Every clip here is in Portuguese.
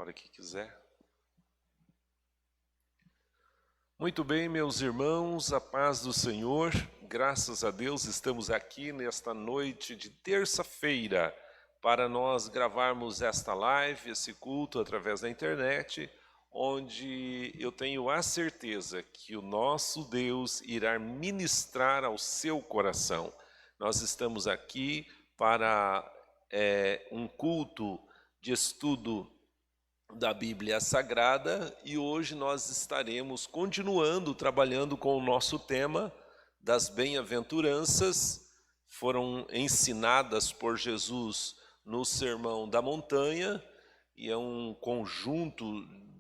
hora que quiser. Muito bem, meus irmãos, a paz do Senhor. Graças a Deus estamos aqui nesta noite de terça-feira para nós gravarmos esta live, esse culto através da internet, onde eu tenho a certeza que o nosso Deus irá ministrar ao seu coração. Nós estamos aqui para um culto de estudo da Bíblia Sagrada e hoje nós estaremos continuando trabalhando com o nosso tema das bem-aventuranças. Foram ensinadas por Jesus no Sermão da Montanha e é um conjunto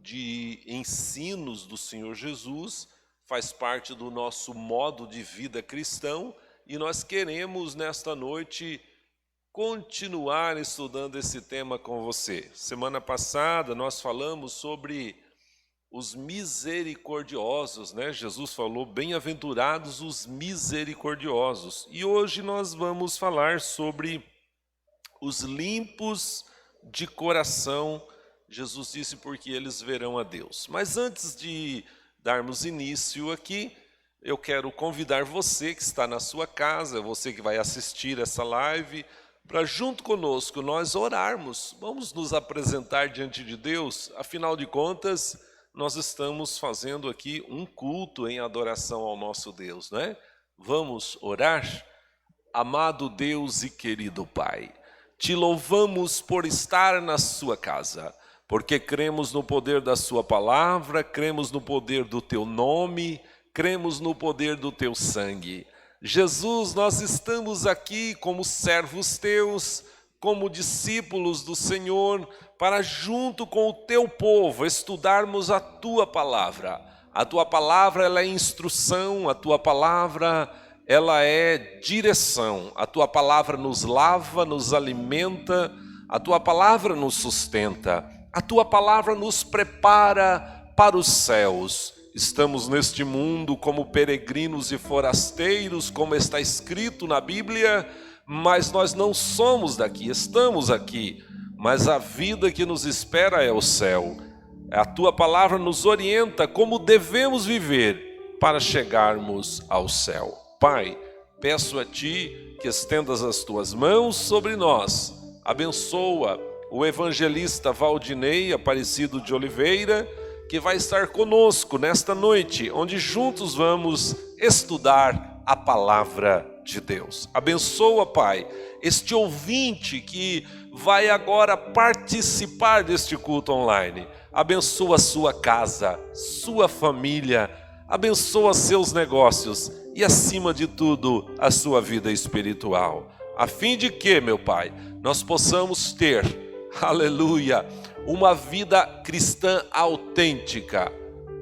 de ensinos do Senhor Jesus, faz parte do nosso modo de vida cristão e nós queremos nesta noite continuar estudando esse tema com você. Semana passada nós falamos sobre os misericordiosos, né? Jesus falou, bem-aventurados os misericordiosos. E hoje nós vamos falar sobre os limpos de coração. Jesus disse, porque eles verão a Deus. Mas antes de darmos início aqui, eu quero convidar você que está na sua casa, você que vai assistir essa live, para junto conosco nós orarmos, vamos nos apresentar diante de Deus, afinal de contas, nós estamos fazendo aqui um culto em adoração ao nosso Deus, né? Vamos orar? Amado Deus e querido Pai, te louvamos por estar na sua casa, porque cremos no poder da sua palavra, cremos no poder do teu nome, cremos no poder do teu sangue. Jesus, nós estamos aqui como servos teus, como discípulos do Senhor, para junto com o teu povo estudarmos a tua palavra. A tua palavra ela é instrução, a tua palavra ela é direção, a tua palavra nos lava, nos alimenta, a tua palavra nos sustenta, a tua palavra nos prepara para os céus. Estamos neste mundo como peregrinos e forasteiros, como está escrito na Bíblia, mas nós não somos daqui, estamos aqui, mas a vida que nos espera é o céu. A tua palavra nos orienta como devemos viver para chegarmos ao céu. Pai, peço a ti que estendas as tuas mãos sobre nós, abençoa o evangelista Valdinei Aparecido de Oliveira, que vai estar conosco nesta noite, onde juntos vamos estudar a palavra de Deus. Abençoa, Pai, este ouvinte que vai agora participar deste culto online. Abençoa sua casa, sua família, abençoa seus negócios e, acima de tudo, a sua vida espiritual. A fim de que, meu Pai, nós possamos ter, aleluia, uma vida cristã autêntica.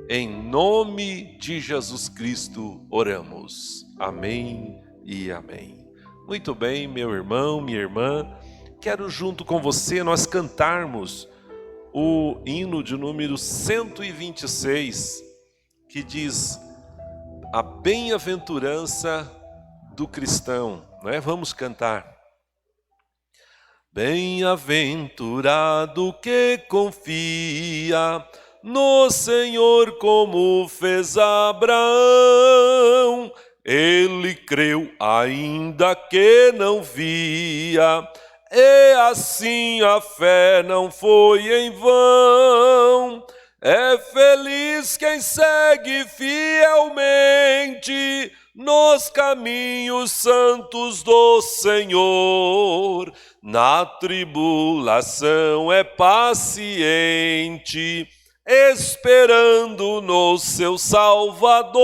Em nome de Jesus Cristo oramos. Amém e amém. Muito bem, meu irmão, minha irmã, quero junto com você nós cantarmos o hino de número 126, que diz a bem-aventurança do cristão, não é? Vamos cantar. Bem-aventurado que confia no Senhor como fez Abraão. Ele creu ainda que não via, e assim a fé não foi em vão. É feliz quem segue fielmente nos caminhos santos do Senhor. Na tribulação é paciente, esperando no seu Salvador.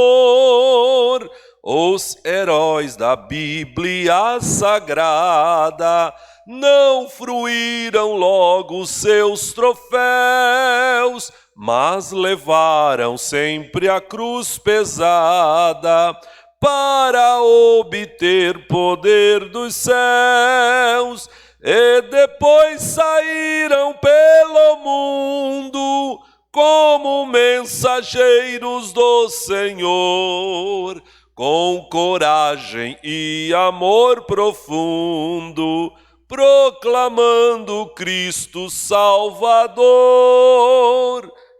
Os heróis da Bíblia Sagrada não fruíram logo seus troféus, mas levaram sempre a cruz pesada para obter poder dos céus. E depois saíram pelo mundo como mensageiros do Senhor, com coragem e amor profundo, proclamando Cristo Salvador.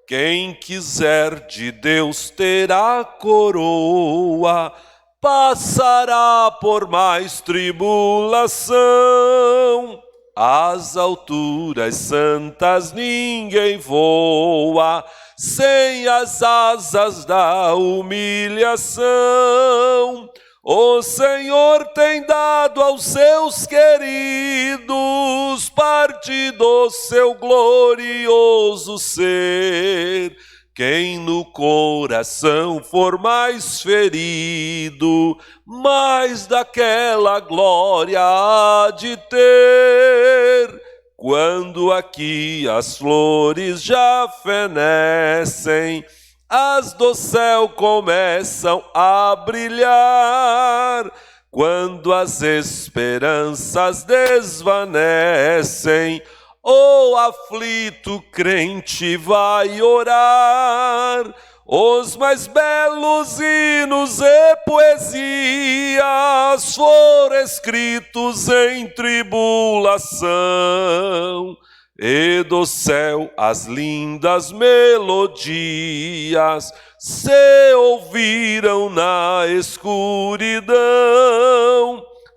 Quem quiser de Deus terá coroa, passará por mais tribulação. Às alturas santas ninguém voa, sem as asas da humilhação. O Senhor tem dado aos seus queridos parte do seu glorioso ser. Quem no coração for mais ferido, mais daquela glória há de ter. Quando aqui as flores já fenecem, as do céu começam a brilhar. Quando as esperanças desvanecem, o aflito crente vai orar. Os mais belos hinos e poesias foram escritos em tribulação, e do céu as lindas melodias se ouviram na escuridão.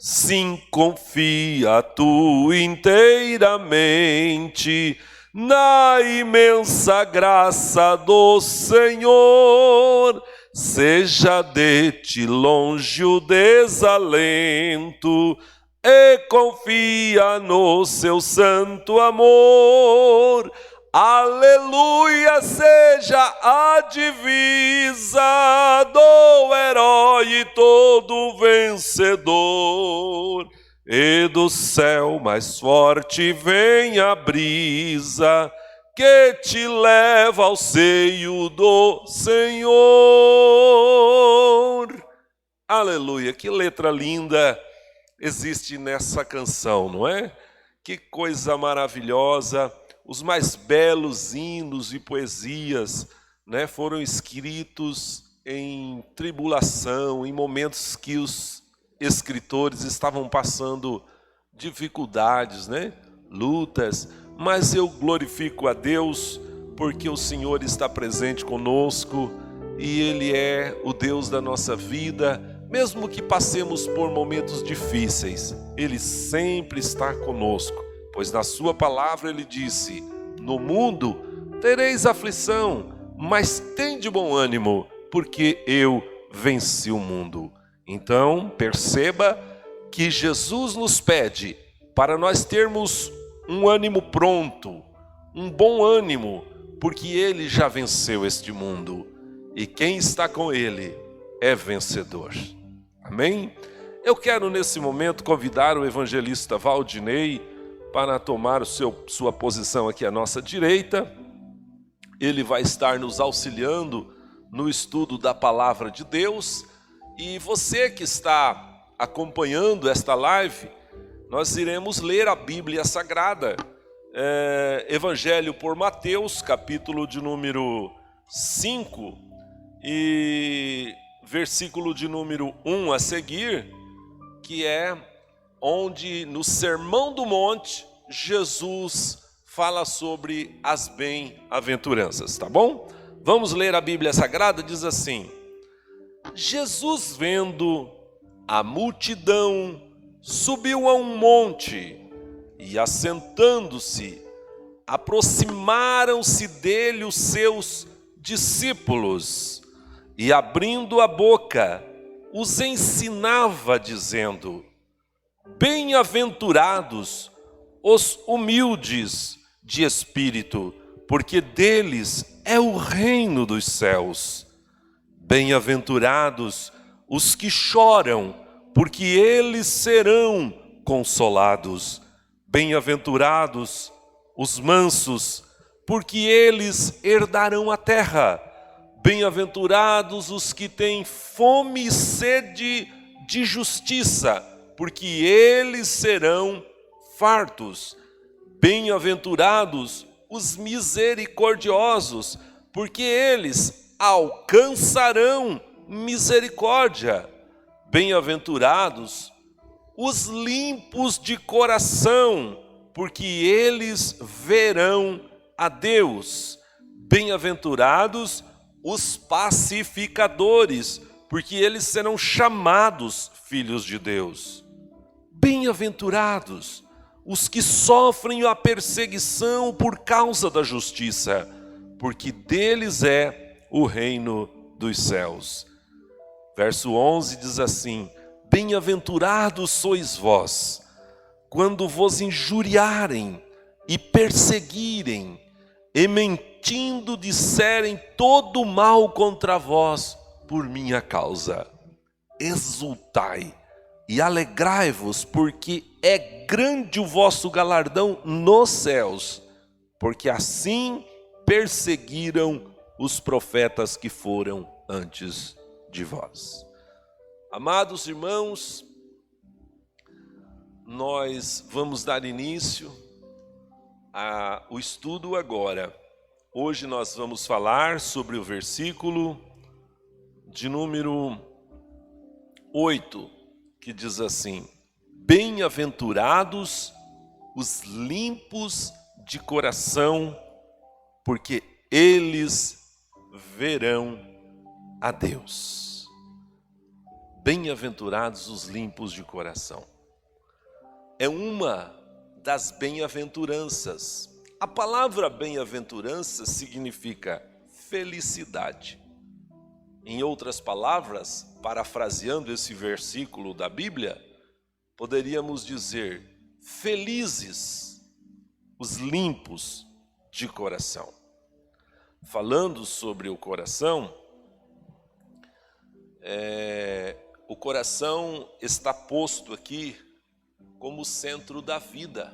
Sim, confia tu inteiramente na imensa graça do Senhor. Seja de ti longe o desalento e confia no seu santo amor. Aleluia, seja a divisa do herói todo vencedor. E do céu mais forte vem a brisa que te leva ao seio do Senhor. Aleluia, que letra linda existe nessa canção, não é? Que coisa maravilhosa. Os mais belos hinos e poesias, né, foram escritos em tribulação, em momentos que os escritores estavam passando dificuldades, né, lutas. Mas eu glorifico a Deus porque o Senhor está presente conosco e Ele é o Deus da nossa vida. Mesmo que passemos por momentos difíceis, Ele sempre está conosco. Pois na sua palavra Ele disse: no mundo tereis aflição, mas tende bom ânimo, porque eu venci o mundo. Então, perceba que Jesus nos pede para nós termos um ânimo pronto, um bom ânimo, porque Ele já venceu este mundo. E quem está com Ele é vencedor. Amém? Eu quero nesse momento convidar o evangelista Valdinei para tomar sua posição aqui à nossa direita. Ele vai estar nos auxiliando no estudo da palavra de Deus. E você que está acompanhando esta live, nós iremos ler a Bíblia Sagrada, Evangelho por Mateus, capítulo de número 5 e versículo de número 1 a seguir, que é onde no Sermão do Monte Jesus fala sobre as bem-aventuranças, tá bom? Vamos ler a Bíblia Sagrada, diz assim: Jesus, vendo a multidão, subiu a um monte e, assentando-se, aproximaram-se dele os seus discípulos e, abrindo a boca, os ensinava, dizendo: bem-aventurados os humildes de espírito, porque deles é o reino dos céus. Bem-aventurados os que choram, porque eles serão consolados. Bem-aventurados os mansos, porque eles herdarão a terra. Bem-aventurados os que têm fome e sede de justiça, porque eles serão fartos. Bem-aventurados os misericordiosos, porque eles alcançarão misericórdia. Bem-aventurados os limpos de coração, porque eles verão a Deus. Bem-aventurados os pacificadores, porque eles serão chamados filhos de Deus. Bem-aventurados os que sofrem a perseguição por causa da justiça, porque deles é o reino dos céus. Verso 11 diz assim: bem-aventurados sois vós, quando vos injuriarem e perseguirem, e mentindo disserem todo mal contra vós por minha causa. Exultai e alegrai-vos, porque é grande o vosso galardão nos céus, porque assim perseguiram os profetas que foram antes de vós. Amados irmãos, nós vamos dar início ao estudo agora. Hoje nós vamos falar sobre o versículo de número 8, que diz assim: bem-aventurados os limpos de coração, porque eles verão a Deus. Bem-aventurados os limpos de coração. É uma das bem-aventuranças. A palavra bem-aventurança significa felicidade. Em outras palavras, parafraseando esse versículo da Bíblia, poderíamos dizer: felizes os limpos de coração. Falando sobre o coração, o coração está posto aqui como o centro da vida,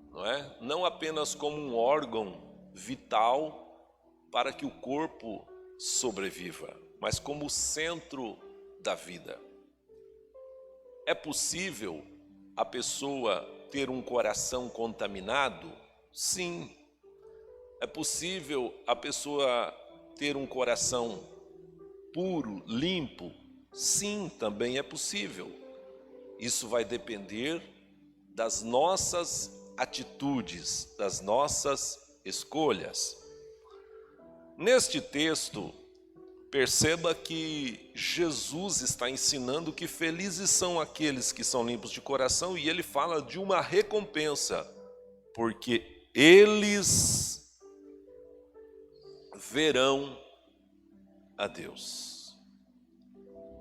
não é? Não apenas como um órgão vital para que o corpo sobreviva, mas como o centro da vida. É possível a pessoa ter um coração contaminado? Sim. É possível a pessoa ter um coração puro, limpo? Sim, também é possível. Isso vai depender das nossas atitudes, das nossas escolhas. Neste texto, perceba que Jesus está ensinando que felizes são aqueles que são limpos de coração, e ele fala de uma recompensa, porque eles verão a Deus.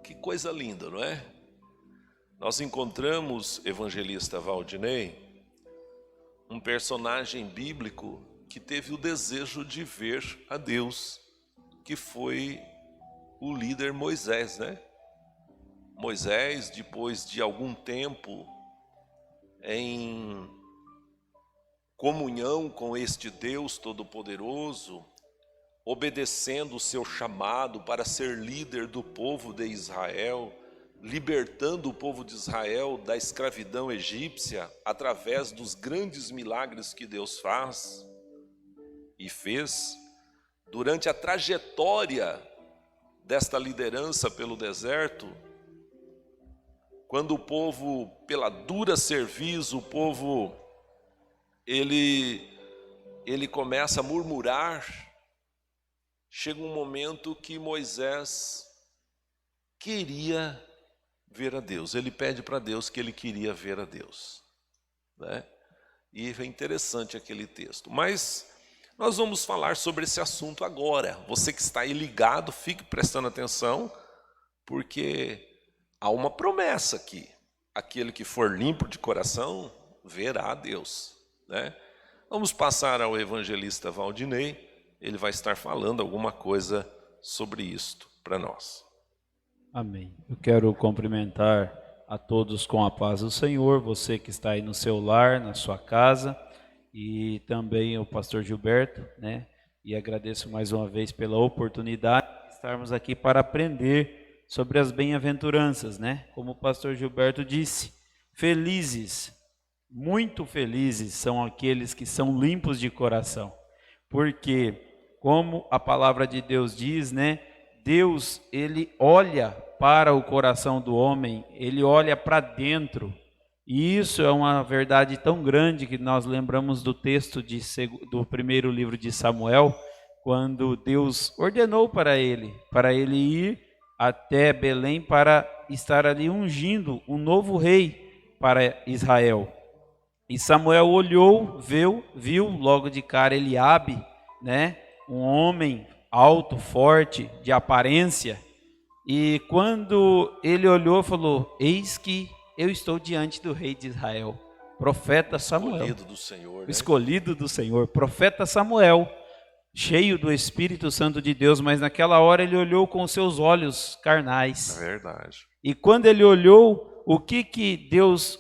Que coisa linda, não é? Nós encontramos, evangelista Valdinei, um personagem bíblico que teve o desejo de ver a Deus, que foi o líder Moisés, né? Moisés, depois de algum tempo em comunhão com este Deus Todo-Poderoso, obedecendo o seu chamado para ser líder do povo de Israel, libertando o povo de Israel da escravidão egípcia através dos grandes milagres que Deus faz e fez. Durante a trajetória desta liderança pelo deserto, quando o povo, pela dura serviço, o povo ele começa a murmurar, chega um momento que Moisés queria ver a Deus. Ele pede para Deus que ele queria ver a Deus, né? E é interessante aquele texto. Mas nós vamos falar sobre esse assunto agora. Você que está aí ligado, fique prestando atenção, porque há uma promessa aqui. Aquele que for limpo de coração verá a Deus, né? Vamos passar ao evangelista Valdinei. Ele vai estar falando alguma coisa sobre isto para nós. Amém. Eu quero cumprimentar a todos com a paz do Senhor, você que está aí no seu lar, na sua casa, e também o pastor Gilberto, né? E agradeço mais uma vez pela oportunidade de estarmos aqui para aprender sobre as bem-aventuranças, né? Como o pastor Gilberto disse, felizes, muito felizes são aqueles que são limpos de coração, porque, como a palavra de Deus diz, né? Deus, ele olha para o coração do homem, ele olha para dentro. E isso é uma verdade tão grande que nós lembramos do texto do primeiro livro de Samuel, quando Deus ordenou para ele ir até Belém para estar ali ungindo um novo rei para Israel. E Samuel olhou, viu logo de cara Eliabe, né? Um homem alto, forte, de aparência. E quando ele olhou, falou: eis que eu estou diante do rei de Israel, profeta Samuel. Escolhido do Senhor, né? Escolhido do Senhor, profeta Samuel, cheio do Espírito Santo de Deus, mas naquela hora ele olhou com seus olhos carnais. É verdade. E quando ele olhou, o que Deus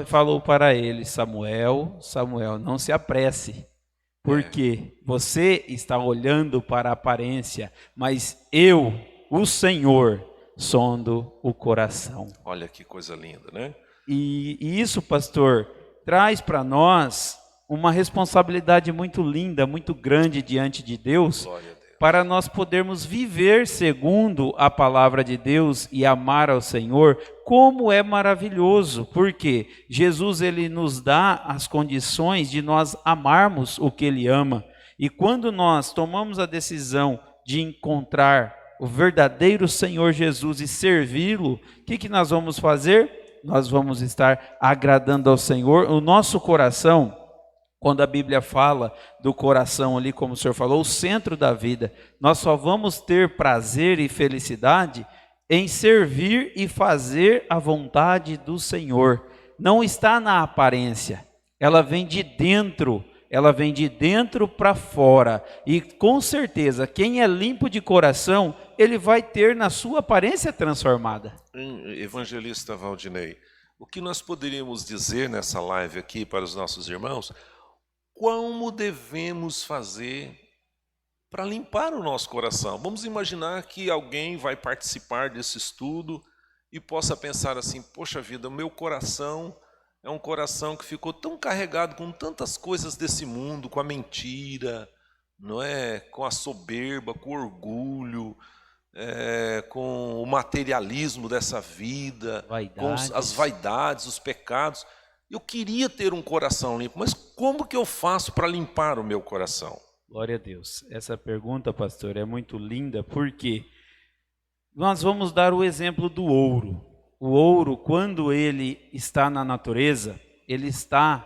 falou para ele? Samuel, Samuel, não se apresse, porque você está olhando para a aparência, mas eu, o Senhor, sondo o coração. Olha que coisa linda, né? E isso, pastor, traz para nós uma responsabilidade muito linda, muito grande diante de Deus, Glória a Deus. para nós podermos viver segundo a palavra de Deus e amar ao Senhor. Como é maravilhoso, porque Jesus, ele nos dá as condições de nós amarmos o que ele ama. E quando nós tomamos a decisão de encontrar o verdadeiro Senhor Jesus e servi-lo, o que nós vamos fazer? Nós vamos estar agradando ao Senhor. O nosso coração, quando a Bíblia fala do coração ali, como o senhor falou, o centro da vida, nós só vamos ter prazer e felicidade em servir e fazer a vontade do Senhor. Não está na aparência, ela vem de dentro. Ela vem de dentro para fora, e com certeza quem é limpo de coração, ele vai ter na sua aparência transformada. Evangelista Valdinei, o que nós poderíamos dizer nessa live aqui para os nossos irmãos? Como devemos fazer para limpar o nosso coração? Vamos imaginar que alguém vai participar desse estudo e possa pensar assim: poxa vida, o meu coração é um coração que ficou tão carregado com tantas coisas desse mundo, com a mentira, não é? Com a soberba, com o orgulho, com o materialismo dessa vida, com as vaidades, os pecados. Eu queria ter um coração limpo, mas como que eu faço para limpar o meu coração? Glória a Deus. Essa pergunta, pastor, é muito linda, porque nós vamos dar o exemplo do ouro. O ouro, quando ele está na natureza, ele está,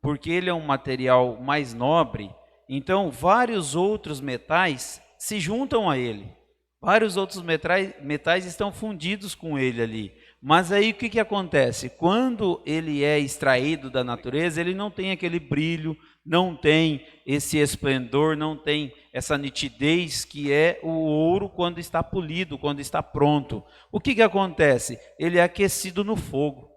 porque ele é um material mais nobre, então vários outros metais se juntam a ele. Vários outros metais estão fundidos com ele ali. Mas aí o que acontece? Quando ele é extraído da natureza, ele não tem aquele brilho, não tem esse esplendor, não tem essa nitidez que é o ouro quando está polido, quando está pronto. O que acontece? Ele é aquecido no fogo.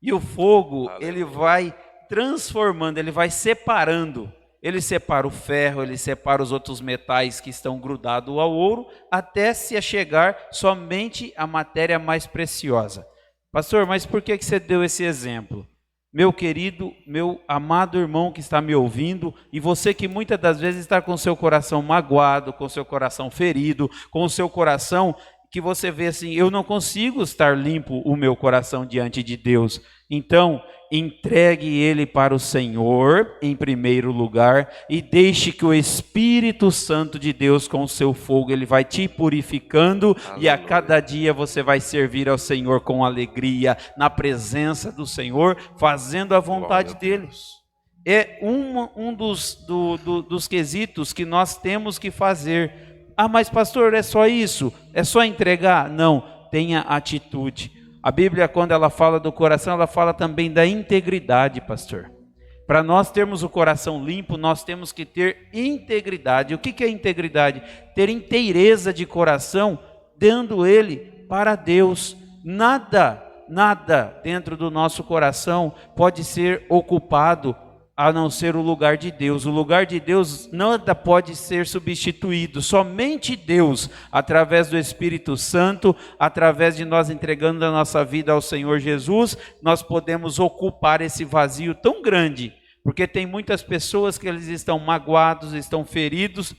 E o fogo, ele vai transformando, ele vai separando. Ele separa o ferro, ele separa os outros metais que estão grudados ao ouro, até se chegar somente a matéria mais preciosa. Pastor, mas por que você deu esse exemplo? Meu querido, meu amado irmão que está me ouvindo, e você que muitas das vezes está com o seu coração magoado, com o seu coração ferido, com o seu coração que você vê assim: eu não consigo estar limpo o meu coração diante de Deus. Então, entregue ele para o Senhor em primeiro lugar e deixe que o Espírito Santo de Deus, com o seu fogo, ele vai te purificando. Aleluia. E a cada dia você vai servir ao Senhor com alegria, na presença do Senhor, fazendo a vontade dele. É um dos quesitos que nós temos que fazer. Ah, mas pastor, é só isso? É só entregar? Não, tenha atitude. A Bíblia, quando ela fala do coração, ela fala também da integridade, pastor. Para nós termos o coração limpo, nós temos que ter integridade. O que é integridade? Ter inteireza de coração, dando ele para Deus. Nada dentro do nosso coração pode ser ocupado a não ser o lugar de Deus. O lugar de Deus nada pode ser substituído. Somente Deus, através do Espírito Santo, através de nós entregando a nossa vida ao Senhor Jesus, nós podemos ocupar esse vazio tão grande. Porque tem muitas pessoas que eles estão magoados, estão feridos,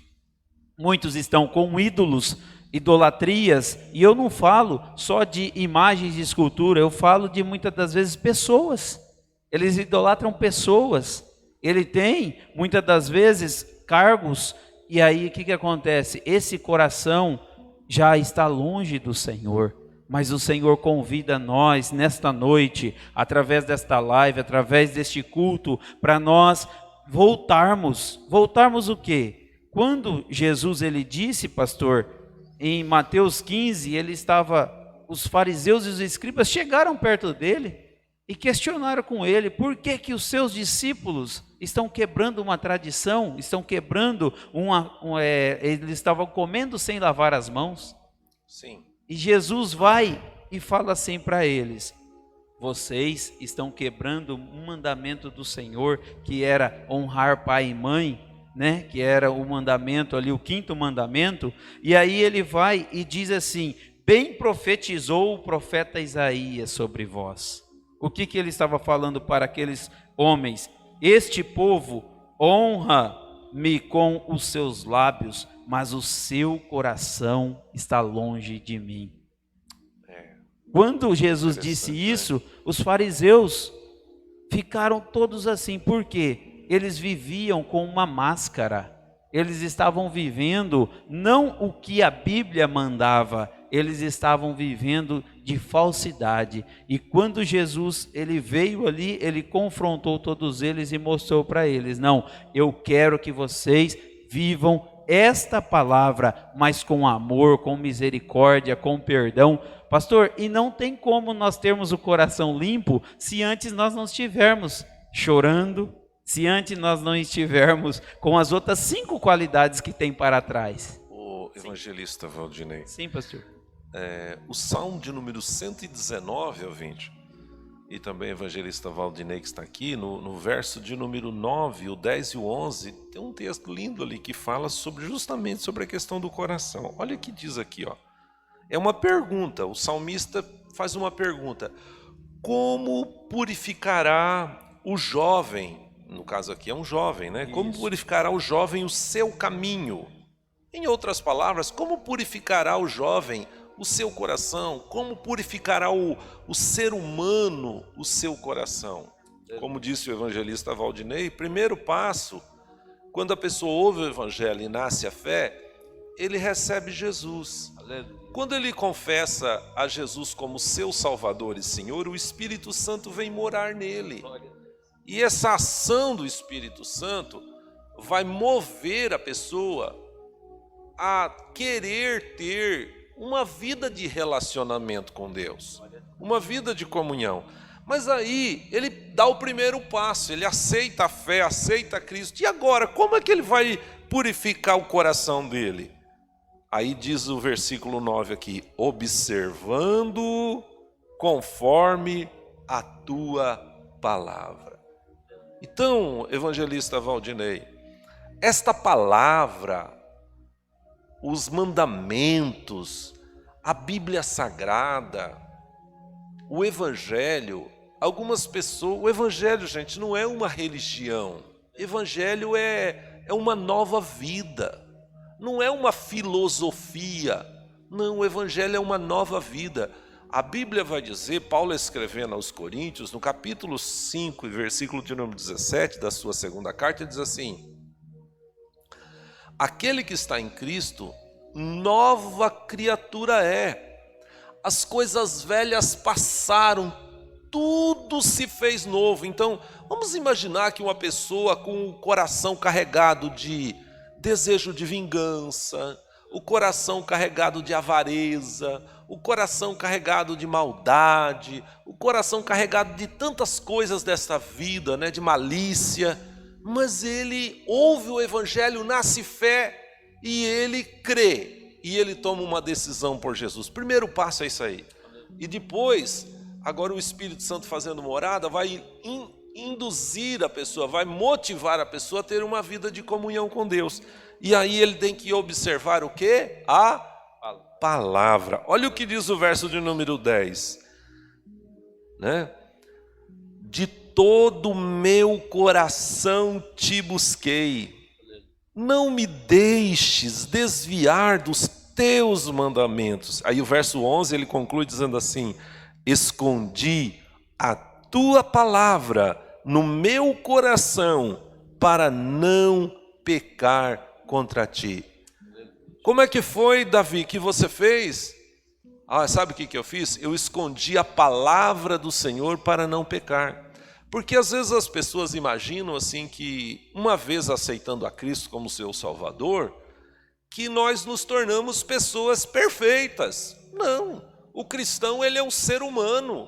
muitos estão com ídolos idolatrias, e eu não falo só de imagens de escultura, eu falo de muitas das vezes pessoas. Eles idolatram pessoas. Ele tem muitas das vezes cargos, e aí o que acontece? Esse coração já está longe do Senhor, mas o Senhor convida nós nesta noite, através desta live, através deste culto, para nós voltarmos o quê? Quando Jesus ele disse, pastor, em Mateus 15, os fariseus e os escribas chegaram perto dele e questionaram com ele por que os seus discípulos estão quebrando uma tradição, estão quebrando eles estavam comendo sem lavar as mãos. Sim. E Jesus vai e fala assim para eles: vocês estão quebrando um mandamento do Senhor, que era honrar pai e mãe, né? Que era o mandamento ali, o 5º mandamento. E aí ele vai e diz assim: bem profetizou o profeta Isaías sobre vós. O que ele estava falando para aqueles homens? Este povo honra-me com os seus lábios, mas o seu coração está longe de mim. Quando Jesus disse isso, os fariseus ficaram todos assim, por quê? Eles viviam com uma máscara, eles estavam vivendo não o que a Bíblia mandava, eles estavam vivendo de falsidade. E quando Jesus ele veio ali, ele confrontou todos eles e mostrou para eles: não, eu quero que vocês vivam esta palavra, mas com amor, com misericórdia, com perdão. Pastor, e não tem como nós termos o coração limpo se antes nós não estivermos chorando, se antes nós não estivermos com as outras 5 qualidades que tem para trás. O evangelista Valdinei. Sim, pastor. O Salmo de número 119 ao 20, e também o evangelista Valdinei que está aqui, no verso de número 9, o 10 e o 11, tem um texto lindo ali que fala justamente sobre a questão do coração. Olha o que diz aqui, ó. É uma pergunta, o salmista faz uma pergunta: como purificará o jovem, no caso aqui é um jovem, né? Como purificará o jovem o seu caminho? Em outras palavras, como purificará o jovem o seu coração? Como purificará o ser humano o seu coração? Como disse o evangelista Valdinei, primeiro passo, quando a pessoa ouve o evangelho e nasce a fé, ele recebe Jesus. Quando ele confessa a Jesus como seu Salvador e Senhor, o Espírito Santo vem morar nele. E essa ação do Espírito Santo vai mover a pessoa a querer ter uma vida de relacionamento com Deus, uma vida de comunhão. Mas aí ele dá o primeiro passo, ele aceita a fé, aceita Cristo. E agora, como é que ele vai purificar o coração dele? Aí diz o versículo 9 aqui: observando conforme a tua palavra. Então, evangelista Valdinei, esta palavra, os mandamentos, a Bíblia Sagrada, o Evangelho, algumas pessoas, o Evangelho, gente, não é uma religião, Evangelho é uma nova vida, não é uma filosofia, não, o Evangelho é uma nova vida. A Bíblia vai dizer, Paulo escrevendo aos Coríntios, no capítulo 5, versículo de número 17 da sua segunda carta, diz assim: aquele que está em Cristo, nova criatura é. As coisas velhas passaram, tudo se fez novo. Então, vamos imaginar que uma pessoa com o coração carregado de desejo de vingança, o coração carregado de avareza, o coração carregado de maldade, o coração carregado de tantas coisas desta vida, né, de malícia, mas ele ouve o Evangelho, nasce fé e ele crê, e ele toma uma decisão por Jesus. Primeiro passo é isso aí. E depois, agora o Espírito Santo fazendo morada, vai induzir a pessoa, vai motivar a pessoa a ter uma vida de comunhão com Deus. E aí ele tem que observar o quê? A palavra. Olha o que diz o verso de número 10, né? De todo o meu coração te busquei, não me deixes desviar dos teus mandamentos. Aí o verso 11 ele conclui dizendo assim: escondi a tua palavra no meu coração para não pecar contra ti. Como é que foi, Davi, que você fez? Sabe o que eu fiz? Eu escondi a palavra do Senhor para não pecar. Porque às vezes as pessoas imaginam assim que uma vez aceitando a Cristo como seu Salvador, que nós nos tornamos pessoas perfeitas. Não, o cristão ele é um ser humano.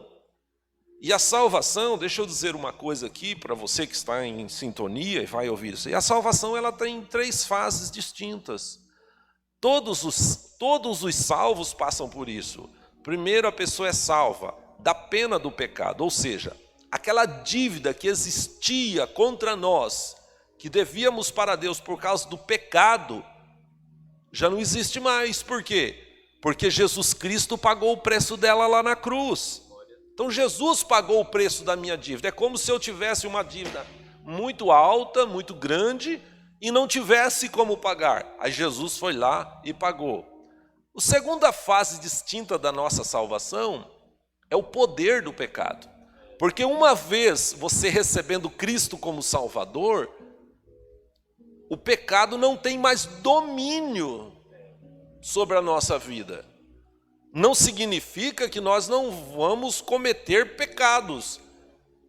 E a salvação, deixa eu dizer uma coisa aqui para você que está em sintonia e vai ouvir isso. E a salvação ela tem 3 fases distintas. Todos os salvos passam por isso. Primeiro a pessoa é salva da pena do pecado, ou seja, aquela dívida que existia contra nós, que devíamos para Deus por causa do pecado, já não existe mais. Por quê? Porque Jesus Cristo pagou o preço dela lá na cruz. Então Jesus pagou o preço da minha dívida. É como se eu tivesse uma dívida muito alta, muito grande, e não tivesse como pagar. Aí Jesus foi lá e pagou. A segunda fase distinta da nossa salvação é o poder do pecado. Porque uma vez você recebendo Cristo como Salvador, o pecado não tem mais domínio sobre a nossa vida. Não significa que nós não vamos cometer pecados,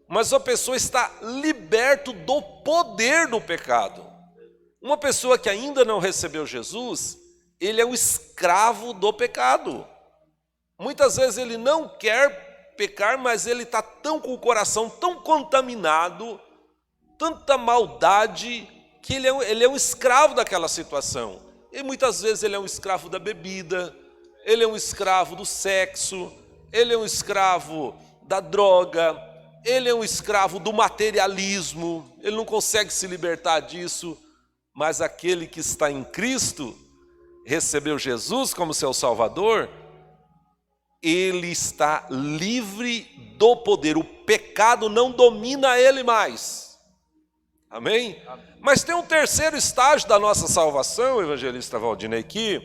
mas a pessoa está liberta do poder do pecado. Uma pessoa que ainda não recebeu Jesus, ele é um escravo do pecado. Muitas vezes ele não quer pecar, mas ele está com o coração tão contaminado, tanta maldade, que ele é um escravo daquela situação. E muitas vezes ele é um escravo da bebida, ele é um escravo do sexo, ele é um escravo da droga, ele é um escravo do materialismo, ele não consegue se libertar disso. Mas aquele que está em Cristo, recebeu Jesus como seu Salvador, ele está livre do poder. O pecado não domina ele mais. Amém? Amém. Mas tem um terceiro estágio da nossa salvação, evangelista Valdinei, que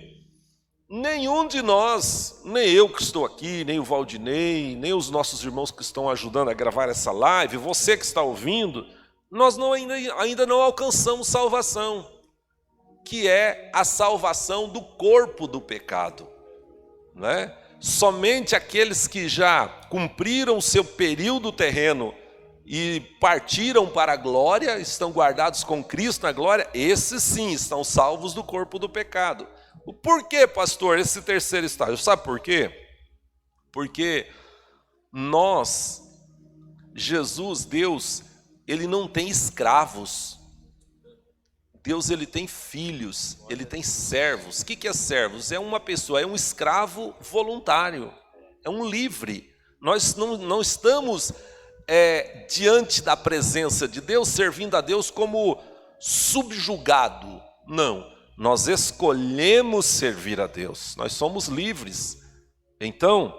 nenhum de nós, nem eu que estou aqui, nem o Valdinei, nem os nossos irmãos que estão ajudando a gravar essa live, você que está ouvindo, nós ainda não alcançamos salvação, que é a salvação do corpo do pecado, não é? Somente aqueles que já cumpriram o seu período terreno e partiram para a glória, estão guardados com Cristo na glória, esses sim estão salvos do corpo do pecado. Por que, pastor, esse terceiro estágio? Sabe por quê? Porque Jesus, Deus, ele não tem escravos. Deus, ele tem filhos, ele tem servos. O que é servos? É uma pessoa, é um escravo voluntário, é um livre. Nós não estamos diante da presença de Deus, servindo a Deus como subjugado. Não, nós escolhemos servir a Deus, nós somos livres. Então,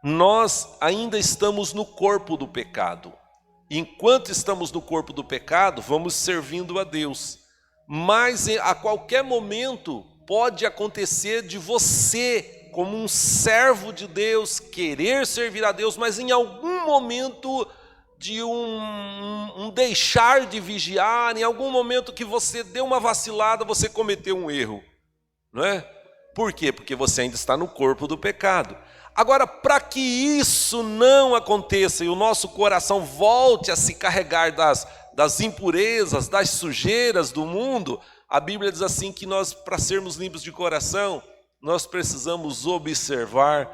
nós ainda estamos no corpo do pecado. Enquanto estamos no corpo do pecado, vamos servindo a Deus. Mas a qualquer momento pode acontecer de você, como um servo de Deus, querer servir a Deus, mas em algum momento de um deixar de vigiar, em algum momento que você deu uma vacilada, você cometeu um erro, não é? Por quê? Porque você ainda está no corpo do pecado. Agora, para que isso não aconteça e o nosso coração volte a se carregar das impurezas, das sujeiras do mundo, a Bíblia diz assim que nós, para sermos limpos de coração, nós precisamos observar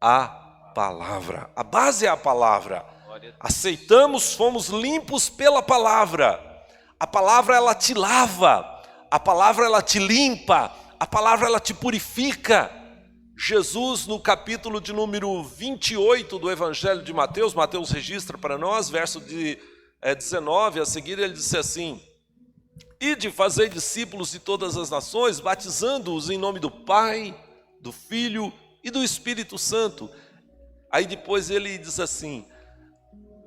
a palavra. A base é a palavra. Aceitamos, fomos limpos pela palavra. A palavra, ela te lava. A palavra, ela te limpa. A palavra, ela te purifica. Jesus, no capítulo de número 28 do Evangelho de Mateus, Mateus registra para nós, verso de 19, a seguir ele disse assim: ide fazer discípulos de todas as nações, batizando-os em nome do Pai, do Filho e do Espírito Santo. Aí depois ele diz assim: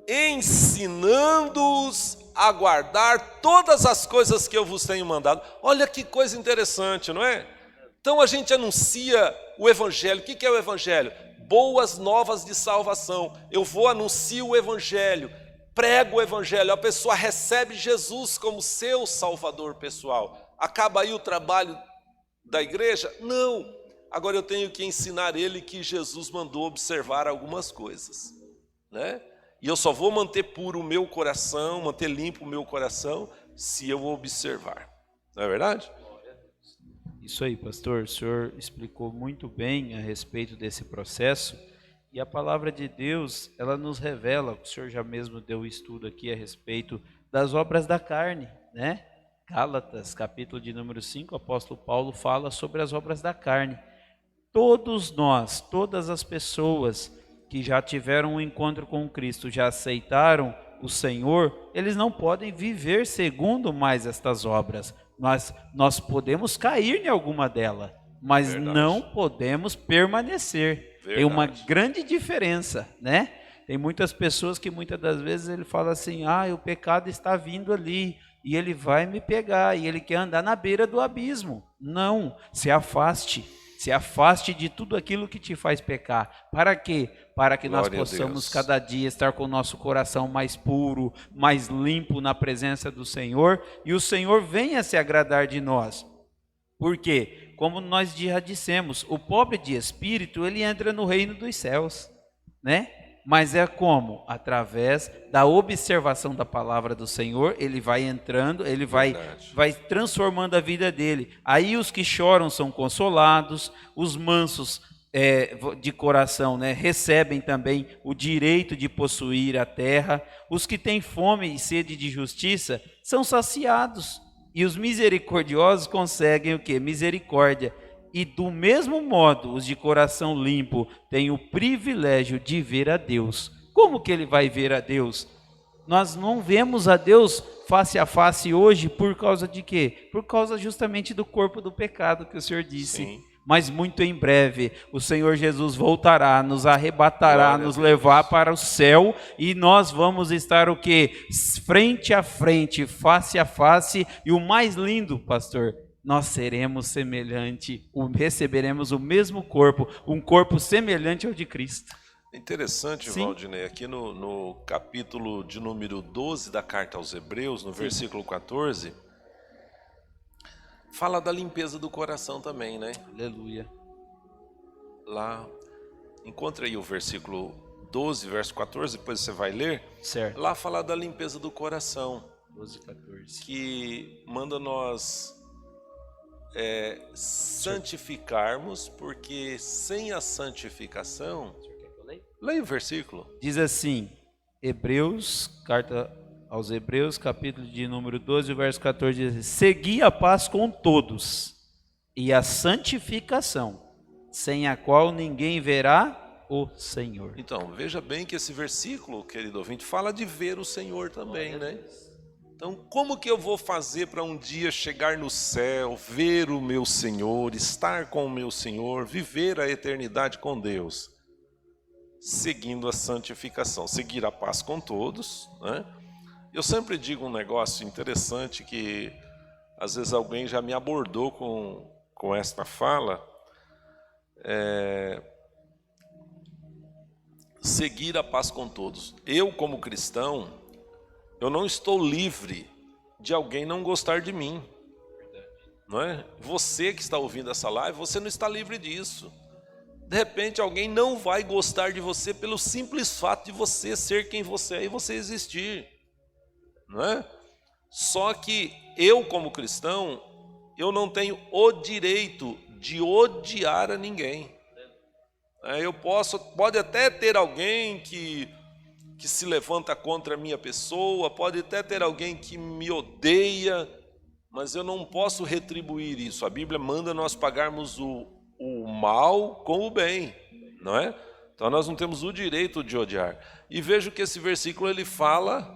ensinando-os a guardar todas as coisas que eu vos tenho mandado. Olha que coisa interessante, não é? Então a gente anuncia o Evangelho. O que é o Evangelho? Boas novas de salvação. Eu vou anunciar o Evangelho, prego o Evangelho, a pessoa recebe Jesus como seu Salvador pessoal. Acaba aí o trabalho da igreja? Não. Agora eu tenho que ensinar ele que Jesus mandou observar algumas coisas, né? E eu só vou manter puro o meu coração, manter limpo o meu coração, se eu observar. Não é verdade? Isso aí, pastor. O senhor explicou muito bem a respeito desse processo. E a palavra de Deus, ela nos revela, o senhor já mesmo deu o estudo aqui a respeito das obras da carne, né? Gálatas, capítulo de número 5, o apóstolo Paulo fala sobre as obras da carne. Todos nós, todas as pessoas que já tiveram um encontro com Cristo, já aceitaram o Senhor, eles não podem viver segundo mais estas obras. Nós podemos cair em alguma delas, mas Verdade. não podemos permanecer. Verdade. Tem uma grande diferença, né? Tem muitas pessoas que muitas das vezes ele fala assim, o pecado está vindo ali, e ele vai me pegar, e ele quer andar na beira do abismo. Não, se afaste de tudo aquilo que te faz pecar. Para quê? Para que nós possamos cada dia estar com o nosso coração mais puro, mais limpo na presença do Senhor, e o Senhor venha se agradar de nós. Por quê? Como nós já dissemos, o pobre de espírito, ele entra no reino dos céus, né? Mas é como? Através da observação da palavra do Senhor, ele vai entrando, ele vai transformando a vida dele. Aí os que choram são consolados, os mansos de coração, né, recebem também o direito de possuir a terra, os que têm fome e sede de justiça são saciados, e os misericordiosos conseguem o quê? Misericórdia. E do mesmo modo, os de coração limpo têm o privilégio de ver a Deus. Como que ele vai ver a Deus? Nós não vemos a Deus face a face hoje por causa de quê? Por causa justamente do corpo do pecado que o Senhor disse. Sim. Mas muito em breve o Senhor Jesus voltará, nos arrebatará, nos levar para o céu, e nós vamos estar o quê? Frente a frente, face a face, e o mais lindo, pastor, nós seremos receberemos o mesmo corpo, um corpo semelhante ao de Cristo. Interessante, sim. Valdinei, aqui no capítulo de número 12 da carta aos Hebreus, no versículo 14, fala da limpeza do coração também, né? Aleluia. Lá, encontra aí o versículo 12, verso 14, depois você vai ler. Certo. Lá fala da limpeza do coração. 12, 14. Que manda nós santificarmos, porque sem a santificação... Leia o versículo. Diz assim, carta aos Hebreus, capítulo de número 12, verso 14, diz assim, segui a paz com todos e a santificação, sem a qual ninguém verá o Senhor. Então, veja bem que esse versículo, querido ouvinte, fala de ver o Senhor também, né? Então, como que eu vou fazer para um dia chegar no céu, ver o meu Senhor, estar com o meu Senhor, viver a eternidade com Deus? Seguindo a santificação, seguir a paz com todos, né? Eu sempre digo um negócio interessante que às vezes alguém já me abordou com esta fala, seguir a paz com todos. Eu, como cristão, eu não estou livre de alguém não gostar de mim, não é? Você que está ouvindo essa live, você não está livre disso. De repente alguém não vai gostar de você pelo simples fato de você ser quem você é e você existir, não é? Só que eu, como cristão, eu não tenho o direito de odiar a ninguém. Pode até ter alguém que se levanta contra a minha pessoa, pode até ter alguém que me odeia, mas eu não posso retribuir isso. A Bíblia manda nós pagarmos o mal com o bem, não é? Então nós não temos o direito de odiar. E vejo que esse versículo ele fala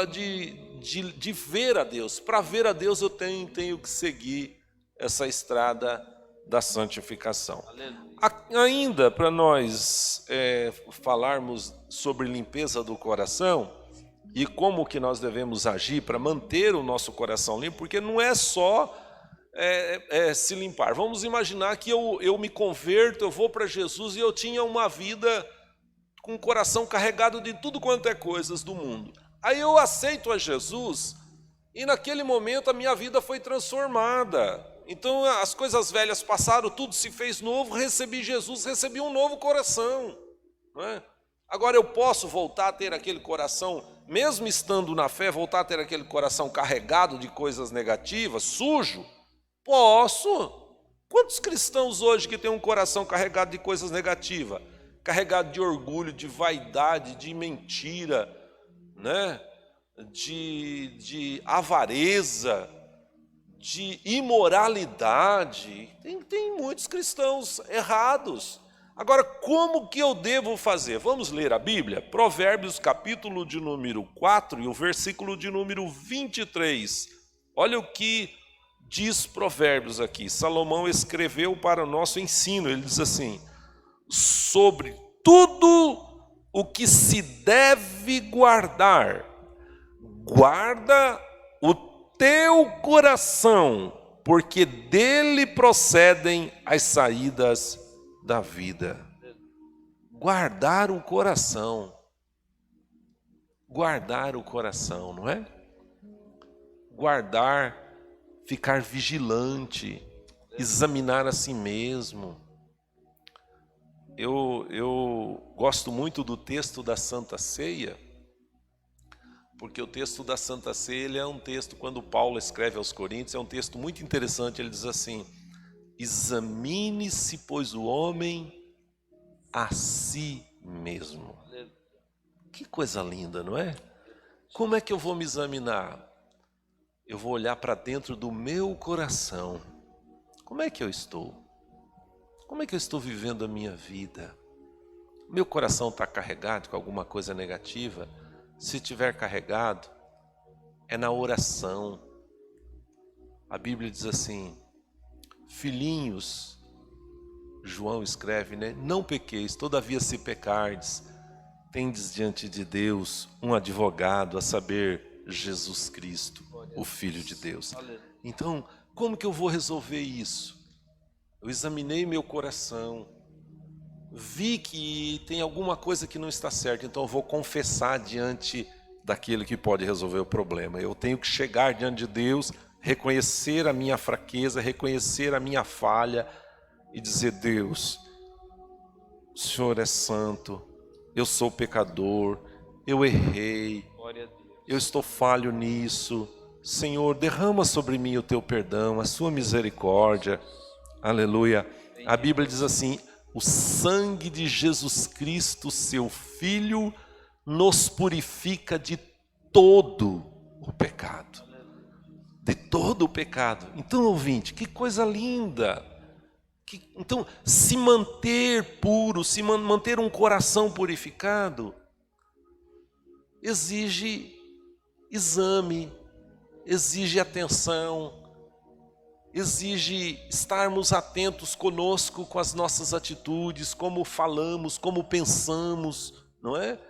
de ver a Deus. Para ver a Deus eu tenho que seguir essa estrada da santificação. Ainda para nós falarmos sobre limpeza do coração e como que nós devemos agir para manter o nosso coração limpo, porque não é só se limpar. Vamos imaginar que eu me converto, eu vou para Jesus e eu tinha uma vida com o coração carregado de tudo quanto é coisas do mundo. Aí eu aceito a Jesus e naquele momento a minha vida foi transformada. Então as coisas velhas passaram, tudo se fez novo, recebi Jesus, recebi um novo coração. Não é? Agora eu posso voltar a ter aquele coração, mesmo estando na fé, voltar a ter aquele coração carregado de coisas negativas, sujo? Posso. Quantos cristãos hoje que têm um coração carregado de coisas negativas? Carregado de orgulho, de vaidade, de mentira, né? de avareza, de imoralidade. Tem muitos cristãos errados. Agora, como que eu devo fazer? Vamos ler a Bíblia? Provérbios, capítulo de número 4 e o versículo de número 23. Olha o que diz Provérbios aqui. Salomão escreveu para o nosso ensino. Ele diz assim: sobre tudo o que se deve guardar, guarda o teu coração, porque dele procedem as saídas da vida. Guardar o coração. Guardar o coração, não é? Guardar, ficar vigilante, examinar a si mesmo. Eu gosto muito do texto da Santa Ceia, porque o texto da Santa Ceia ele é um texto, quando Paulo escreve aos Coríntios, é um texto muito interessante. Ele diz assim: examine-se, pois, o homem a si mesmo. Que coisa linda, não é? Como é que eu vou me examinar? Eu vou olhar para dentro do meu coração. Como é que eu estou? Como é que eu estou vivendo a minha vida? Meu coração está carregado com alguma coisa negativa? Se estiver carregado, é na oração. A Bíblia diz assim: filhinhos, João escreve, né? Não pequeis, todavia se pecardes, tendes diante de Deus um advogado, a saber, Jesus Cristo, o Filho de Deus. Então, como que eu vou resolver isso? Eu examinei meu coração, vi que tem alguma coisa que não está certa, então eu vou confessar diante daquele que pode resolver o problema. Eu tenho que chegar diante de Deus, reconhecer a minha fraqueza, reconhecer a minha falha e dizer: Deus, o Senhor é santo, eu sou pecador, eu errei, eu estou falho nisso. Senhor, derrama sobre mim o teu perdão, a sua misericórdia. Aleluia. A Bíblia diz assim: o sangue de Jesus Cristo, seu Filho, nos purifica de todo o pecado. De todo o pecado. Então, ouvinte, que coisa linda. Então, se manter puro, manter um coração purificado, exige exame, exige atenção, exige estarmos atentos conosco, com as nossas atitudes, como falamos, como pensamos, não é?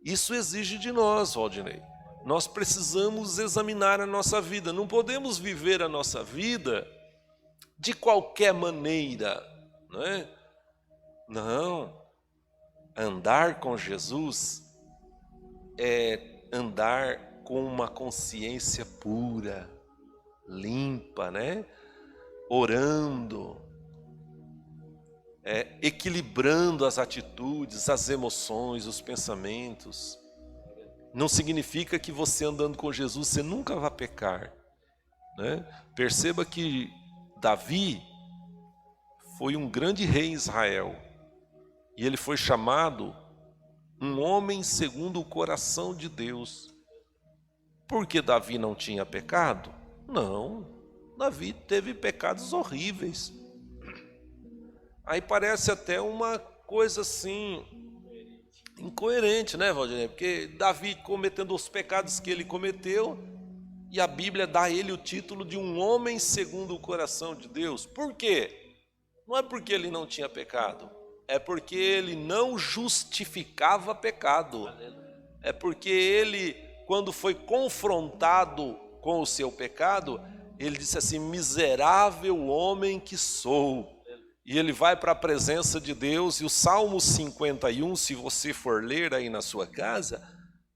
Isso exige de nós, Valdinei. Nós precisamos examinar a nossa vida. Não podemos viver a nossa vida de qualquer maneira, não é? Não. Andar com Jesus é andar com uma consciência pura, limpa, né? Orando, equilibrando as atitudes, as emoções, os pensamentos. Não significa que você andando com Jesus, você nunca vai pecar, né? Perceba que Davi foi um grande rei em Israel, e ele foi chamado um homem segundo o coração de Deus. Porque Davi não tinha pecado? Não. Davi teve pecados horríveis. Aí parece até uma coisa assim, incoerente, né, Valdinei? Porque Davi cometendo os pecados que ele cometeu, e a Bíblia dá a ele o título de um homem segundo o coração de Deus. Por quê? Não é porque ele não tinha pecado, é porque ele não justificava pecado. É porque ele, quando foi confrontado com o seu pecado, Ele disse assim: miserável homem que sou. E ele vai para a presença de Deus, e o Salmo 51, se você for ler aí na sua casa,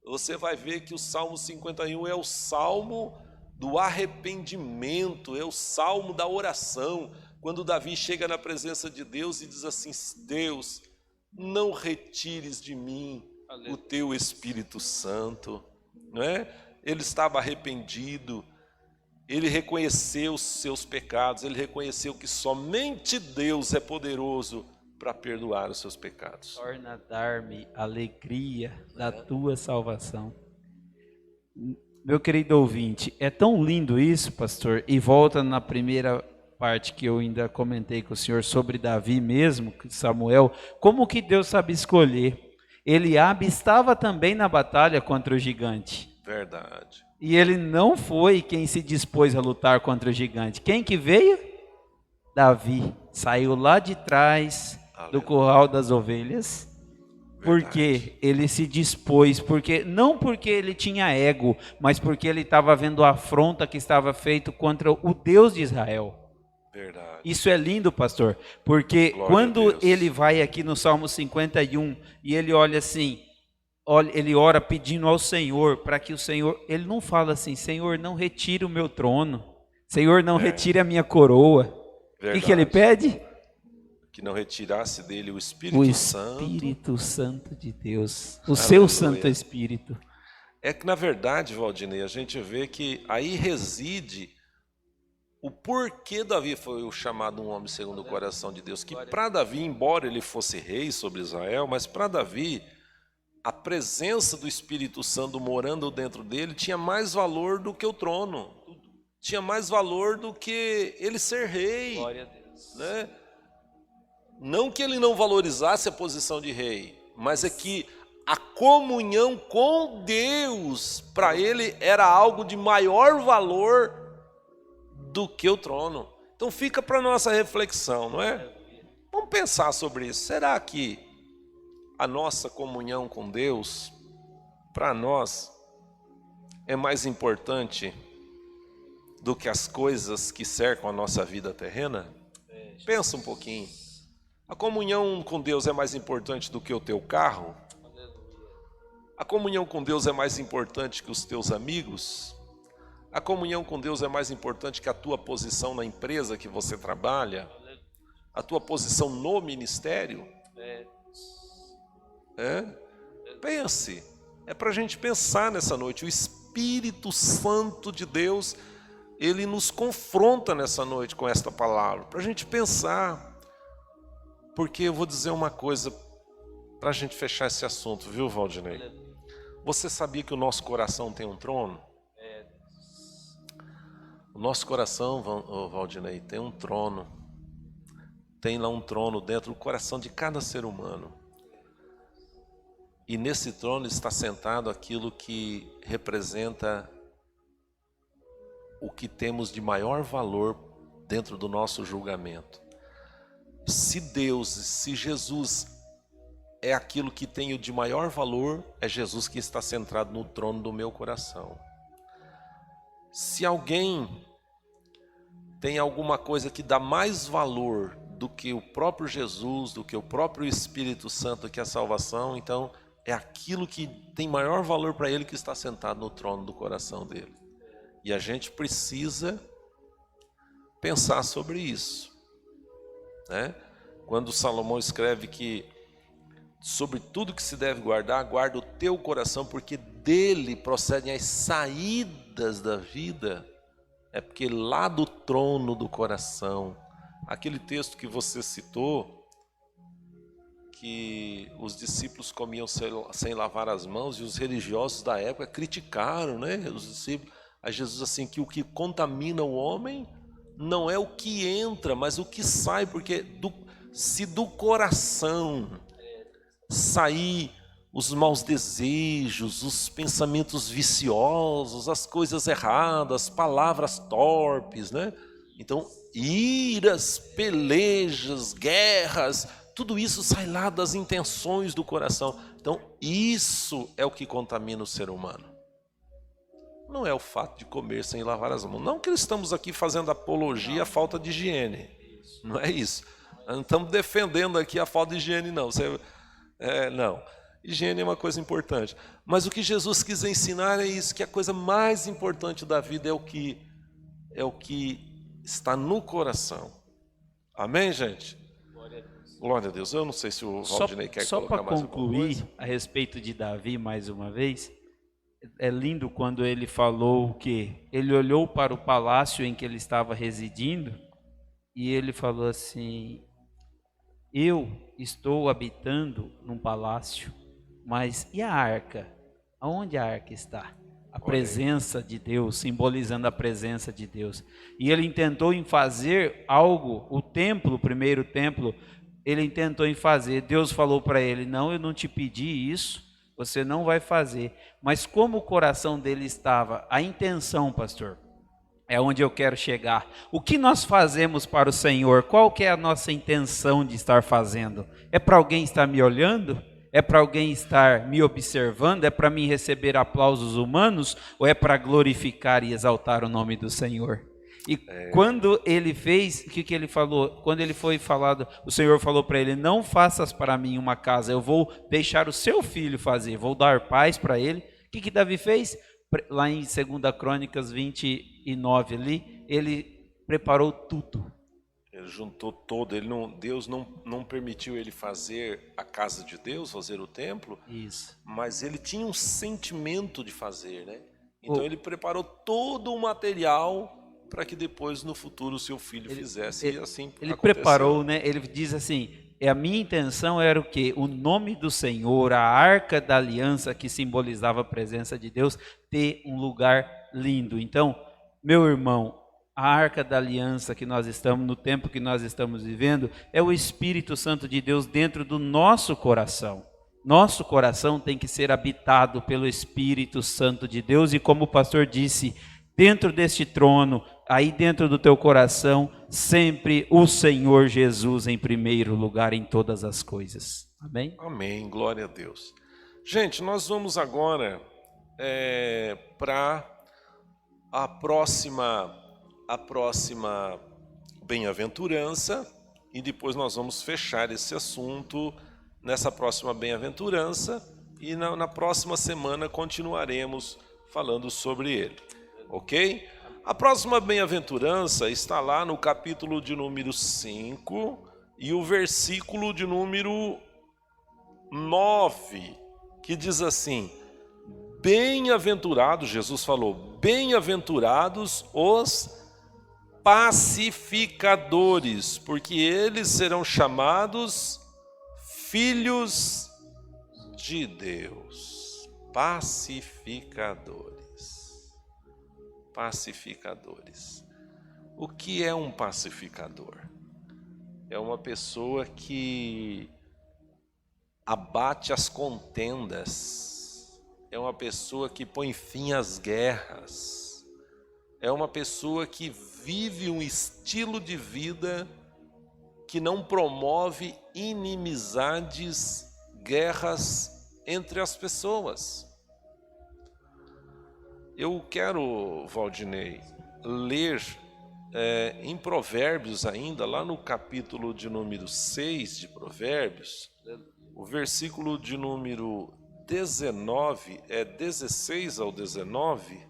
você vai ver que o Salmo 51 é o salmo do arrependimento, é o salmo da oração. Quando Davi chega na presença de Deus e diz assim: Deus, não retires de mim o teu Espírito Santo, não é? Ele estava arrependido, ele reconheceu os seus pecados, ele reconheceu que somente Deus é poderoso para perdoar os seus pecados. Torna a dar-me alegria da tua salvação. Meu querido ouvinte, é tão lindo isso, pastor, e volta na primeira parte que eu ainda comentei com o senhor sobre Davi mesmo, Samuel, como que Deus sabe escolher. Eliabe estava também na batalha contra o gigante. Verdade. E ele não foi quem se dispôs a lutar contra o gigante. Quem que veio? Davi. Saiu lá de trás do curral das ovelhas. Porque ele se dispôs, não porque ele tinha ego, mas porque ele estava vendo a afronta que estava feita contra o Deus de Israel. Verdade. Isso é lindo, pastor, porque quando ele vai aqui no Salmo 51 e ele olha assim, ele ora pedindo ao Senhor para que o Senhor, ele não fala assim: Senhor, não retire o meu trono, Senhor, não retire a minha coroa. O que ele pede? Que não retirasse dele o Espírito Santo. O Espírito Santo de Deus, o seu Santo Espírito. É que na verdade, Valdinei, a gente vê que aí reside o porquê Davi foi o chamado um homem segundo o coração de Deus. Que para Davi, embora ele fosse rei sobre Israel, mas para Davi, a presença do Espírito Santo morando dentro dele tinha mais valor do que o trono, tinha mais valor do que ele ser rei. Glória a Deus. Né? Não que ele não valorizasse a posição de rei, mas é que a comunhão com Deus, para ele, era algo de maior valor do que o trono. Então fica para nossa reflexão, não é? Vamos pensar sobre isso. Será que a nossa comunhão com Deus, para nós, é mais importante do que as coisas que cercam a nossa vida terrena? Pensa um pouquinho. A comunhão com Deus é mais importante do que o teu carro? A comunhão com Deus é mais importante que os teus amigos? A comunhão com Deus é mais importante que a tua posição na empresa que você trabalha? A tua posição no ministério? Pense. É para a gente pensar nessa noite. O Espírito Santo de Deus, ele nos confronta nessa noite com esta palavra, para a gente pensar. Porque eu vou dizer uma coisa para a gente fechar esse assunto, viu, Valdinei? Você sabia que o nosso coração tem um trono? O nosso coração, Valdinei, tem um trono. Tem lá um trono dentro do coração de cada ser humano. E nesse trono está sentado aquilo que representa o que temos de maior valor dentro do nosso julgamento. Se Deus, se Jesus é aquilo que tem o de maior valor, é Jesus que está sentado no trono do meu coração. Se alguém tem alguma coisa que dá mais valor do que o próprio Jesus, do que o próprio Espírito Santo, que é a salvação, então é aquilo que tem maior valor para ele que está sentado no trono do coração dele. E a gente precisa pensar sobre isso. Né? Quando Salomão escreve que sobre tudo que se deve guardar, guarda o teu coração, porque dele procedem as saídas da vida. É porque lá do trono do coração, aquele texto que você citou, que os discípulos comiam sem lavar as mãos, e os religiosos da época criticaram, né? Os discípulos, a Jesus assim, que o que contamina o homem não é o que entra, mas o que sai, porque se do coração sair os maus desejos, os pensamentos viciosos, as coisas erradas, palavras torpes, né? Então, iras, pelejas, guerras, tudo isso sai lá das intenções do coração. Então, isso é o que contamina o ser humano. não é o fato de comer sem lavar as mãos. Não que estamos aqui fazendo apologia à falta de higiene. Não é isso. Não estamos defendendo aqui a falta de higiene, não. Não. Higiene é uma coisa importante. Mas o que Jesus quis ensinar é isso, que a coisa mais importante da vida é o que está no coração. Amém, gente? Glória a Deus. Eu não sei se o Valdinei quer colocar mais alguma coisa. Só para concluir a respeito de Davi mais uma vez, é lindo quando ele falou que ele olhou para o palácio em que ele estava residindo e ele falou assim: eu estou habitando num palácio, mas e a arca? Aonde a arca está? A presença de Deus, simbolizando a presença de Deus. E ele intentou em fazer algo, o templo, o primeiro templo, ele intentou em fazer. Deus falou para ele: não, eu não te pedi isso, você não vai fazer. Mas como o coração dele estava, a intenção, pastor, é onde eu quero chegar. O que nós fazemos para o Senhor? Qual que é a nossa intenção de estar fazendo? É para alguém estar me olhando? É para alguém estar me observando? É para mim receber aplausos humanos? Ou é para glorificar e exaltar o nome do Senhor? E quando ele fez, o que ele falou? Quando ele foi falado, o Senhor falou para ele: não faças para mim uma casa, eu vou deixar o seu filho fazer, vou dar paz para ele. O que Davi fez? Lá em 2 Crônicas 29 ali, ele preparou tudo. Ele juntou todo, Deus não permitiu ele fazer a casa de Deus, fazer o templo. Isso. Mas ele tinha um sentimento de fazer, né? Então ele preparou todo o material para que depois no futuro o seu filho fizesse, e assim ele aconteceu. Preparou, né? Ele diz assim: a minha intenção era o quê? O nome do Senhor, a arca da aliança que simbolizava a presença de Deus, ter um lugar lindo. Então, meu irmão, a arca da aliança que nós estamos, no tempo que nós estamos vivendo, é o Espírito Santo de Deus dentro do nosso coração. Nosso coração tem que ser habitado pelo Espírito Santo de Deus, e como o pastor disse, dentro deste trono, aí dentro do teu coração, sempre o Senhor Jesus em primeiro lugar em todas as coisas. Amém? Amém, glória a Deus. Gente, nós vamos agora para a próxima bem-aventurança, e depois nós vamos fechar esse assunto nessa próxima bem-aventurança, e na próxima semana continuaremos falando sobre ele, ok? A próxima bem-aventurança está lá no capítulo de número 5 e o versículo de número 9, que diz assim: bem-aventurados, Jesus falou, bem-aventurados os pacificadores, porque eles serão chamados filhos de Deus. Pacificadores. Pacificadores. O que é um pacificador? É uma pessoa que abate as contendas, é uma pessoa que põe fim às guerras, é uma pessoa que vive um estilo de vida que não promove inimizades, guerras entre as pessoas. Eu quero, Valdinei, ler em Provérbios ainda, lá no capítulo de número 6 de Provérbios, o versículo de número 19, 16 ao 19,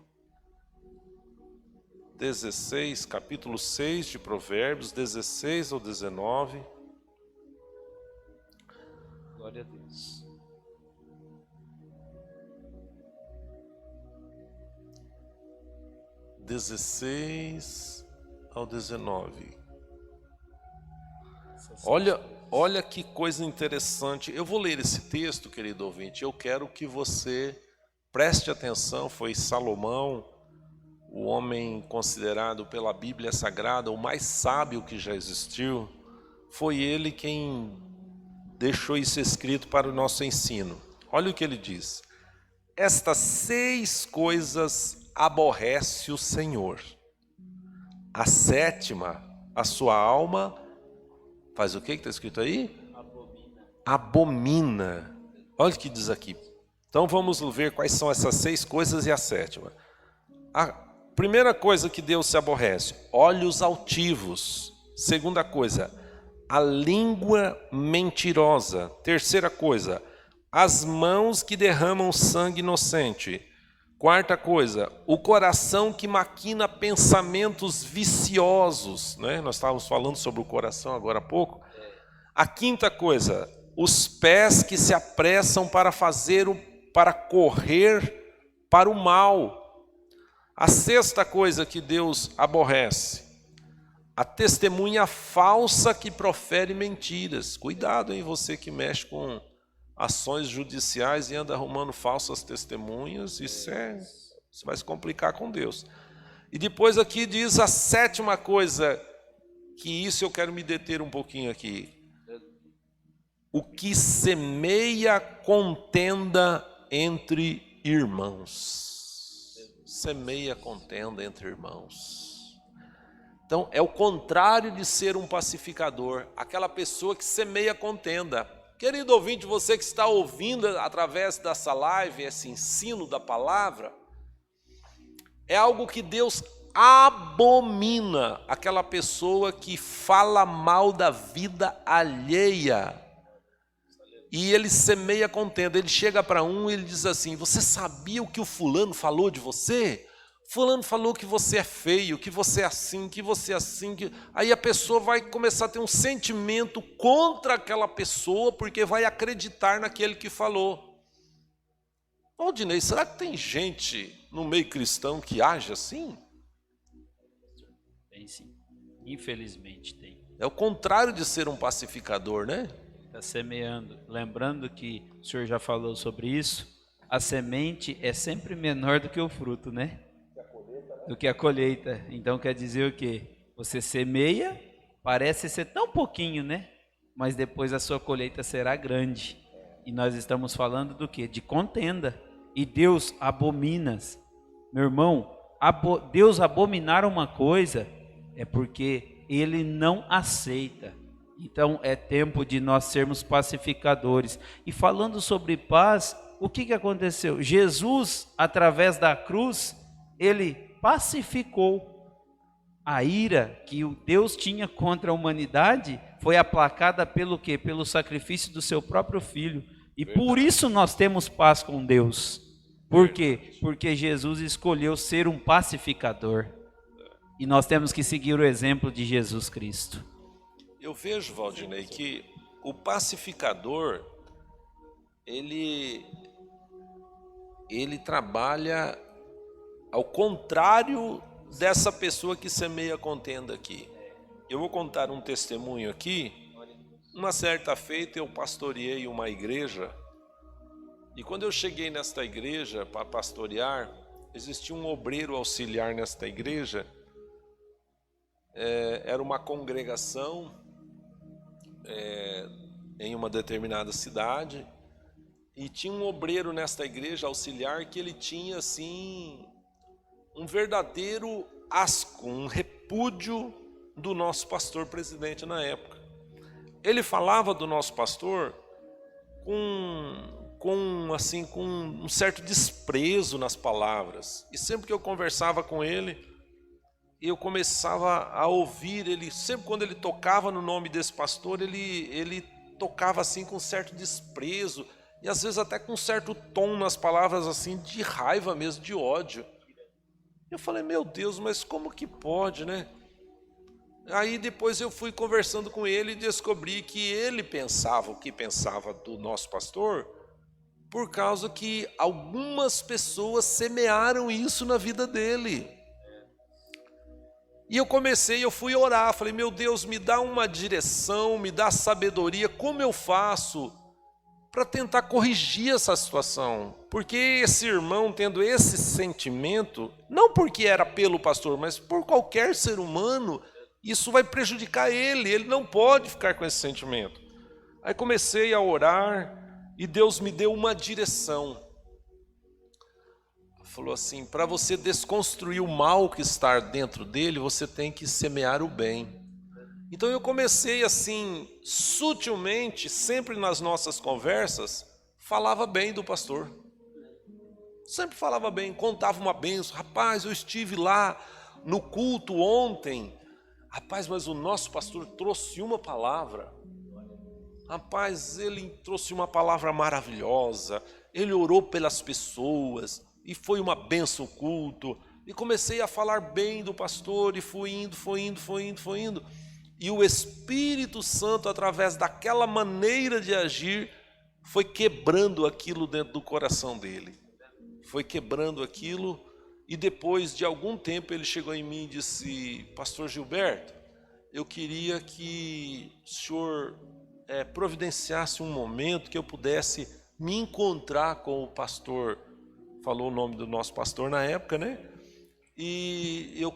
16, capítulo 6 de Provérbios, 16 ao 19. Glória a Deus. (16 ao 19). Olha que coisa interessante. Eu vou ler esse texto, querido ouvinte. Eu quero que você preste atenção. Foi Salomão, o homem considerado pela Bíblia Sagrada o mais sábio que já existiu. Foi ele quem deixou isso escrito para o nosso ensino. Olha o que ele diz: estas 6 coisas aborrece o Senhor. A 7ª, a sua alma faz o que está escrito aí? Abomina. Olha o que diz aqui. Então vamos ver quais são essas 6 coisas e a 7ª. A primeira coisa que Deus se aborrece, olhos altivos. Segunda coisa, a língua mentirosa. Terceira coisa, as mãos que derramam sangue inocente. Quarta coisa, o coração que maquina pensamentos viciosos, né? Nós estávamos falando sobre o coração agora há pouco. A quinta coisa, os pés que se apressam para correr para o mal. A sexta coisa que Deus aborrece, a testemunha falsa que profere mentiras. Cuidado, hein, você que mexe com ações judiciais e anda arrumando falsas testemunhas, isso vai se complicar com Deus. E depois aqui diz a sétima coisa, que isso eu quero me deter um pouquinho aqui. O que semeia contenda entre irmãos. Semeia contenda entre irmãos. Então, é o contrário de ser um pacificador, aquela pessoa que semeia contenda. Querido ouvinte, você que está ouvindo através dessa live, esse ensino da palavra, é algo que Deus abomina, aquela pessoa que fala mal da vida alheia. E ele semeia contenda, ele chega para um e ele diz assim, você sabia o que o fulano falou de você? Fulano falou que você é feio, que você é assim, que você é assim. Aí a pessoa vai começar a ter um sentimento contra aquela pessoa, porque vai acreditar naquele que falou. Valdinei, será que tem gente no meio cristão que age assim? Tem sim, infelizmente tem. É o contrário de ser um pacificador, né? Está semeando. Lembrando que o senhor já falou sobre isso, a semente é sempre menor do que o fruto, né? Do que a colheita. Então quer dizer o quê? Você semeia, parece ser tão pouquinho, né? Mas depois a sua colheita será grande. E nós estamos falando do quê? De contenda. E Deus abomina. Meu irmão, Deus abominar uma coisa é porque Ele não aceita. Então é tempo de nós sermos pacificadores. E falando sobre paz, o que aconteceu? Jesus, através da cruz, Ele pacificou a ira que o Deus tinha contra a humanidade, foi aplacada pelo quê? Pelo sacrifício do seu próprio Filho. E por isso nós temos paz com Deus. Por quê? Porque Jesus escolheu ser um pacificador. E nós temos que seguir o exemplo de Jesus Cristo. Eu vejo, Valdinei, que o pacificador, ele trabalha ao contrário dessa pessoa que semeia contenda aqui. Eu vou contar um testemunho aqui. Uma certa feita eu pastoreei uma igreja, e quando eu cheguei nesta igreja para pastorear, existia um obreiro auxiliar nesta igreja. Era uma congregação em uma determinada cidade, e tinha um obreiro nesta igreja auxiliar que ele tinha assim um verdadeiro asco, um repúdio do nosso pastor presidente na época. Ele falava do nosso pastor com um certo desprezo nas palavras, e sempre que eu conversava com ele, eu começava a ouvir ele, sempre quando ele tocava no nome desse pastor, ele tocava assim com certo desprezo, e às vezes até com certo tom nas palavras assim, de raiva mesmo, de ódio. Eu falei, meu Deus, mas como que pode, né? Aí depois eu fui conversando com ele e descobri que ele pensava o que pensava do nosso pastor, por causa que algumas pessoas semearam isso na vida dele. E eu fui orar, falei, meu Deus, me dá uma direção, me dá sabedoria, como eu faço para tentar corrigir essa situação? Porque esse irmão tendo esse sentimento, não porque era pelo pastor, mas por qualquer ser humano, isso vai prejudicar ele não pode ficar com esse sentimento. Aí comecei a orar e Deus me deu uma direção. Falou assim, para você desconstruir o mal que está dentro dele, você tem que semear o bem. Então eu comecei assim, sutilmente, sempre nas nossas conversas, falava bem do pastor. Sempre falava bem, contava uma bênção. Rapaz, eu estive lá no culto ontem. Rapaz, mas o nosso pastor trouxe uma palavra. Rapaz, ele trouxe uma palavra maravilhosa. Ele orou pelas pessoas e foi uma bênção o culto. E comecei a falar bem do pastor e fui indo. E o Espírito Santo, através daquela maneira de agir, foi quebrando aquilo dentro do coração dele. Foi quebrando aquilo, e depois de algum tempo ele chegou em mim e disse: Pastor Gilberto, eu queria que o senhor providenciasse um momento que eu pudesse me encontrar com o pastor, falou o nome do nosso pastor na época, né? E eu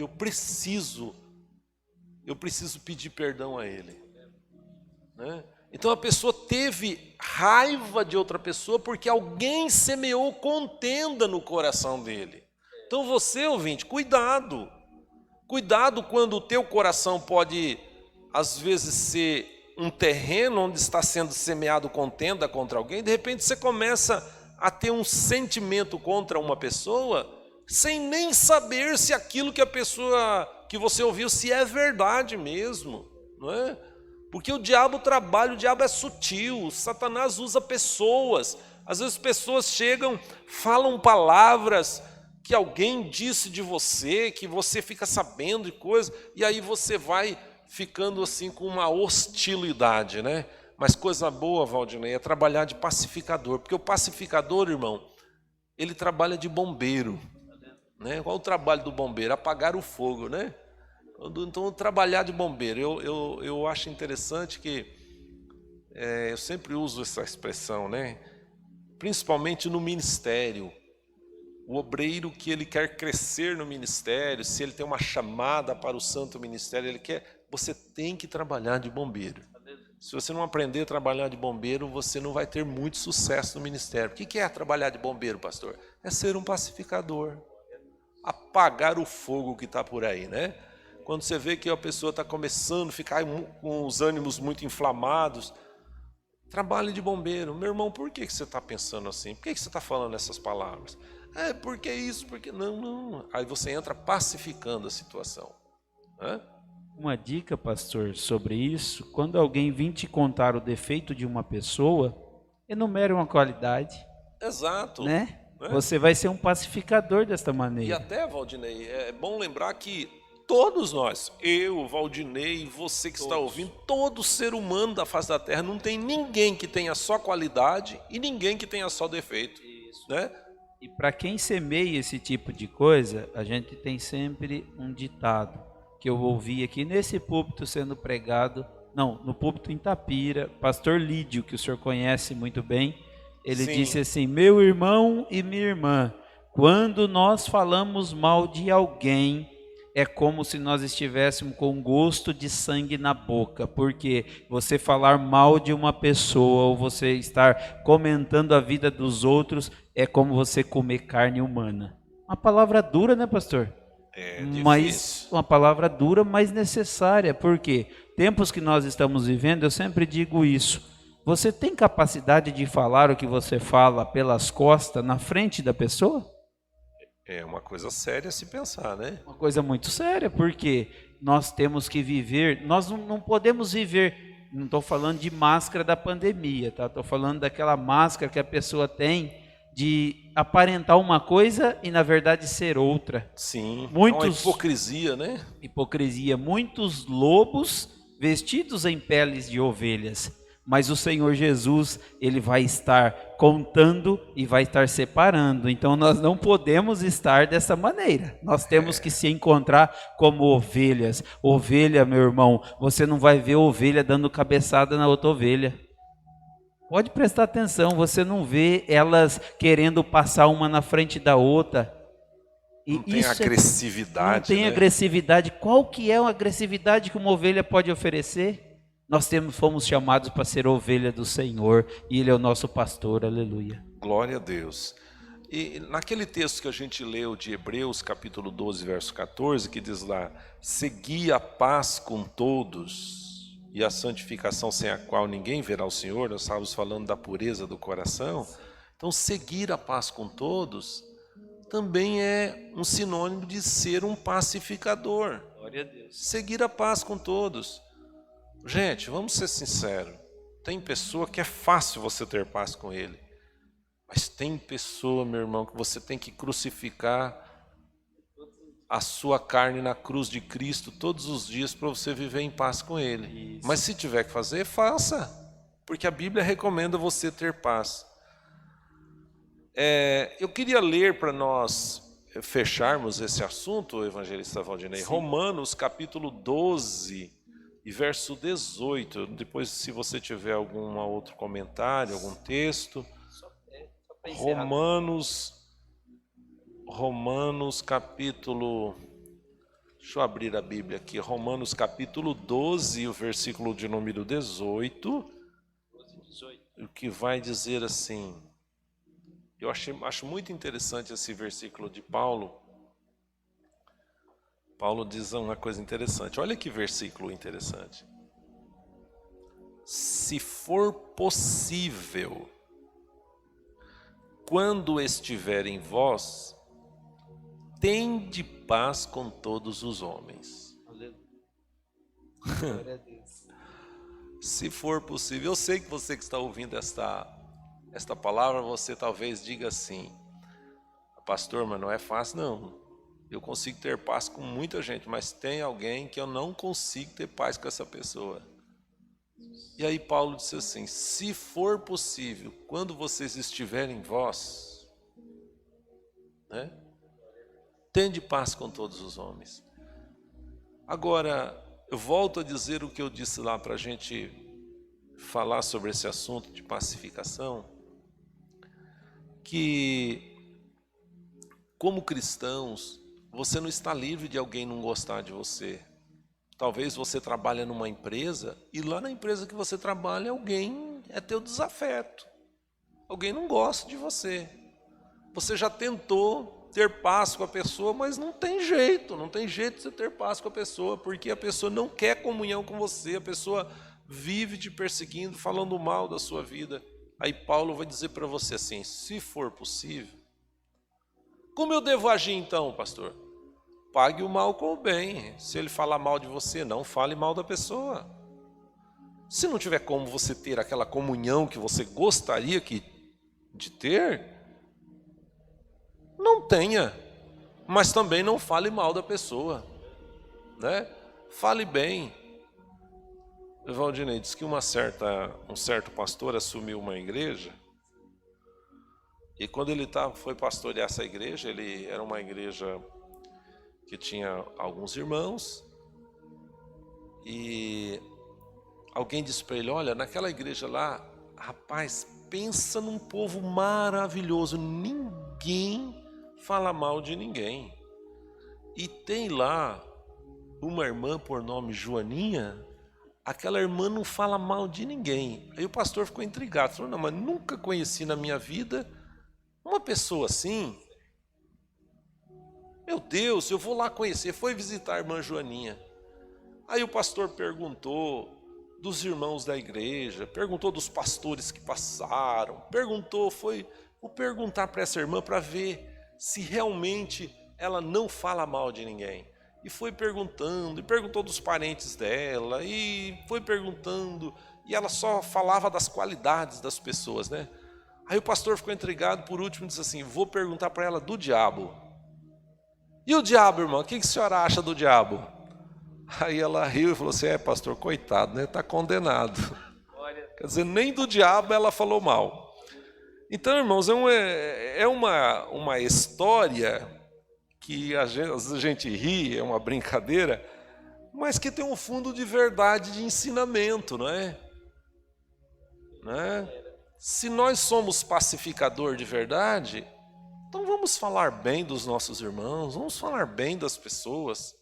preciso pedir perdão a ele, né? Então a pessoa teve raiva de outra pessoa porque alguém semeou contenda no coração dele. Então você, ouvinte, cuidado. Cuidado quando o teu coração pode, às vezes, ser um terreno onde está sendo semeado contenda contra alguém. De repente você começa a ter um sentimento contra uma pessoa sem nem saber se aquilo que a pessoa que você ouviu, se é verdade mesmo, não é? Porque o diabo trabalha, o diabo é sutil, Satanás usa pessoas. Às vezes pessoas chegam, falam palavras que alguém disse de você, que você fica sabendo de coisas, e aí você vai ficando assim com uma hostilidade, né? Mas coisa boa, Valdinei, é trabalhar de pacificador, porque o pacificador, irmão, ele trabalha de bombeiro, né? Qual o trabalho do bombeiro? Apagar o fogo, né? Então, trabalhar de bombeiro, eu acho interessante que, eu sempre uso essa expressão, né? Principalmente no ministério, o obreiro que ele quer crescer no ministério, se ele tem uma chamada para o santo ministério, você tem que trabalhar de bombeiro. Se você não aprender a trabalhar de bombeiro, você não vai ter muito sucesso no ministério. O que é trabalhar de bombeiro, pastor? É ser um pacificador, apagar o fogo que está por aí, né? Quando você vê que a pessoa está começando a ficar com os ânimos muito inflamados, trabalhe de bombeiro. Meu irmão, por que você está pensando assim? Por que você está falando essas palavras? Porque isso, porque não. Aí você entra pacificando a situação. Uma dica, pastor, sobre isso: quando alguém vir te contar o defeito de uma pessoa, enumere uma qualidade. Exato. Né? Você vai ser um pacificador desta maneira. E até, Valdinei, é bom lembrar que todos nós, eu, Valdinei, você que está ouvindo, todo ser humano da face da terra, não tem ninguém que tenha só qualidade e ninguém que tenha só defeito. Isso. Né? E para quem semeia esse tipo de coisa, a gente tem sempre um ditado que eu ouvi aqui nesse púlpito sendo pregado, no púlpito em Itapira, pastor Lídio, que o senhor conhece muito bem, ele Sim. disse assim: meu irmão e minha irmã, quando nós falamos mal de alguém, é como se nós estivéssemos com gosto de sangue na boca, porque você falar mal de uma pessoa ou você estar comentando a vida dos outros é como você comer carne humana. Uma palavra dura, né, pastor? Mas uma palavra dura, mas necessária, porque tempos que nós estamos vivendo, eu sempre digo isso: você tem capacidade de falar o que você fala pelas costas na frente da pessoa? É uma coisa séria a se pensar, né? Uma coisa muito séria, porque nós temos que viver, nós não podemos viver, não estou falando de máscara da pandemia, tá? Estou falando daquela máscara que a pessoa tem de aparentar uma coisa e na verdade ser outra. Sim, é uma hipocrisia, né? Hipocrisia, muitos lobos vestidos em peles de ovelhas. Mas o Senhor Jesus, ele vai estar contando e vai estar separando. Então nós não podemos estar dessa maneira. Nós temos que se encontrar como ovelhas. Ovelha, meu irmão, você não vai ver ovelha dando cabeçada na outra ovelha. Pode prestar atenção, você não vê elas querendo passar uma na frente da outra. E não tem agressividade. Não tem agressividade. Qual que é a agressividade que uma ovelha pode oferecer? Nós fomos chamados para ser ovelha do Senhor e Ele é o nosso pastor, aleluia. Glória a Deus. E naquele texto que a gente leu de Hebreus, capítulo 12, verso 14, que diz lá: segui a paz com todos e a santificação sem a qual ninguém verá o Senhor. Nós estávamos falando da pureza do coração. Então, seguir a paz com todos também é um sinônimo de ser um pacificador. Glória a Deus. Seguir a paz com todos. Gente, vamos ser sinceros. Tem pessoa que é fácil você ter paz com ele. Mas tem pessoa, meu irmão, que você tem que crucificar a sua carne na cruz de Cristo todos os dias para você viver em paz com ele. Isso. Mas se tiver que fazer, faça. Porque a Bíblia recomenda você ter paz. Eu queria ler para nós fecharmos esse assunto, evangelista Valdinei, Romanos capítulo 12 e verso 18. Depois, se você tiver algum outro comentário, algum texto. Romanos capítulo... Deixa eu abrir a Bíblia aqui. Romanos capítulo 12, o versículo de número 18. O que vai dizer assim... Eu acho muito interessante esse versículo de Paulo. Paulo diz uma coisa interessante. Olha que versículo interessante. Se for possível, quando estiver em vós, tende paz com todos os homens. Glória a Deus. Se for possível, eu sei que você que está ouvindo esta palavra, você talvez diga assim: pastor, mas não é fácil não. Eu consigo ter paz com muita gente, mas tem alguém que eu não consigo ter paz com essa pessoa. E aí Paulo disse assim: se for possível, quando vocês estiverem em vós, né, tende paz com todos os homens. Agora, eu volto a dizer o que eu disse lá para a gente falar sobre esse assunto de pacificação, que como cristãos, você não está livre de alguém não gostar de você. Talvez você trabalhe numa empresa e lá na empresa que você trabalha alguém é teu desafeto. Alguém não gosta de você. Você já tentou ter paz com a pessoa, mas não tem jeito de você ter paz com a pessoa, porque a pessoa não quer comunhão com você, a pessoa vive te perseguindo, falando mal da sua vida. Aí Paulo vai dizer para você assim: se for possível, como eu devo agir então, pastor? Pague o mal com o bem. Se ele falar mal de você, não fale mal da pessoa. Se não tiver como você ter aquela comunhão que você gostaria de ter, não tenha, mas também não fale mal da pessoa, né? Fale bem. Valdinei, diz que um certo pastor assumiu uma igreja, e quando ele foi pastorear essa igreja, ele era uma igreja que tinha alguns irmãos, e alguém disse para ele: olha, naquela igreja lá, rapaz, pensa num povo maravilhoso, ninguém fala mal de ninguém. E tem lá uma irmã por nome Joaninha, aquela irmã não fala mal de ninguém. Aí o pastor ficou intrigado, falou: não, mas nunca conheci na minha vida uma pessoa assim. Meu Deus, eu vou lá conhecer. Foi visitar a irmã Joaninha. Aí o pastor perguntou dos irmãos da igreja, perguntou dos pastores que passaram, vou perguntar para essa irmã para ver se realmente ela não fala mal de ninguém. E foi perguntando, e perguntou dos parentes dela, e foi perguntando, e ela só falava das qualidades das pessoas, né? Aí o pastor ficou intrigado, por último disse assim: vou perguntar para ela do diabo. E o diabo, irmão, o que a senhora acha do diabo? Aí ela riu e falou assim: pastor, coitado, né? Está condenado. Quer dizer, nem do diabo ela falou mal. Então, irmãos, é uma história que às vezes a gente ri, é uma brincadeira, mas que tem um fundo de verdade, de ensinamento, não é? Se nós somos pacificador de verdade, então vamos falar bem dos nossos irmãos, vamos falar bem das pessoas.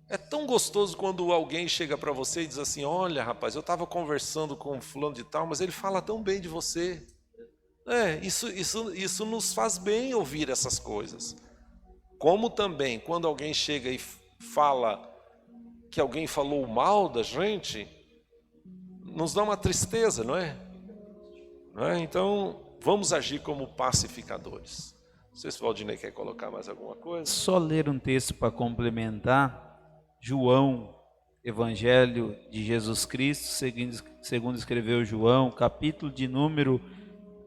É tão gostoso quando alguém chega para você e diz assim: olha, rapaz, eu estava conversando com fulano de tal, mas ele fala tão bem de você. Isso nos faz bem ouvir essas coisas. Como também, quando alguém chega e fala que alguém falou mal da gente, nos dá uma tristeza, não é? Então, vamos agir como pacificadores. Não sei se o Valdinei quer colocar mais alguma coisa. Só ler um texto para complementar. João, Evangelho de Jesus Cristo, segundo escreveu João, capítulo de número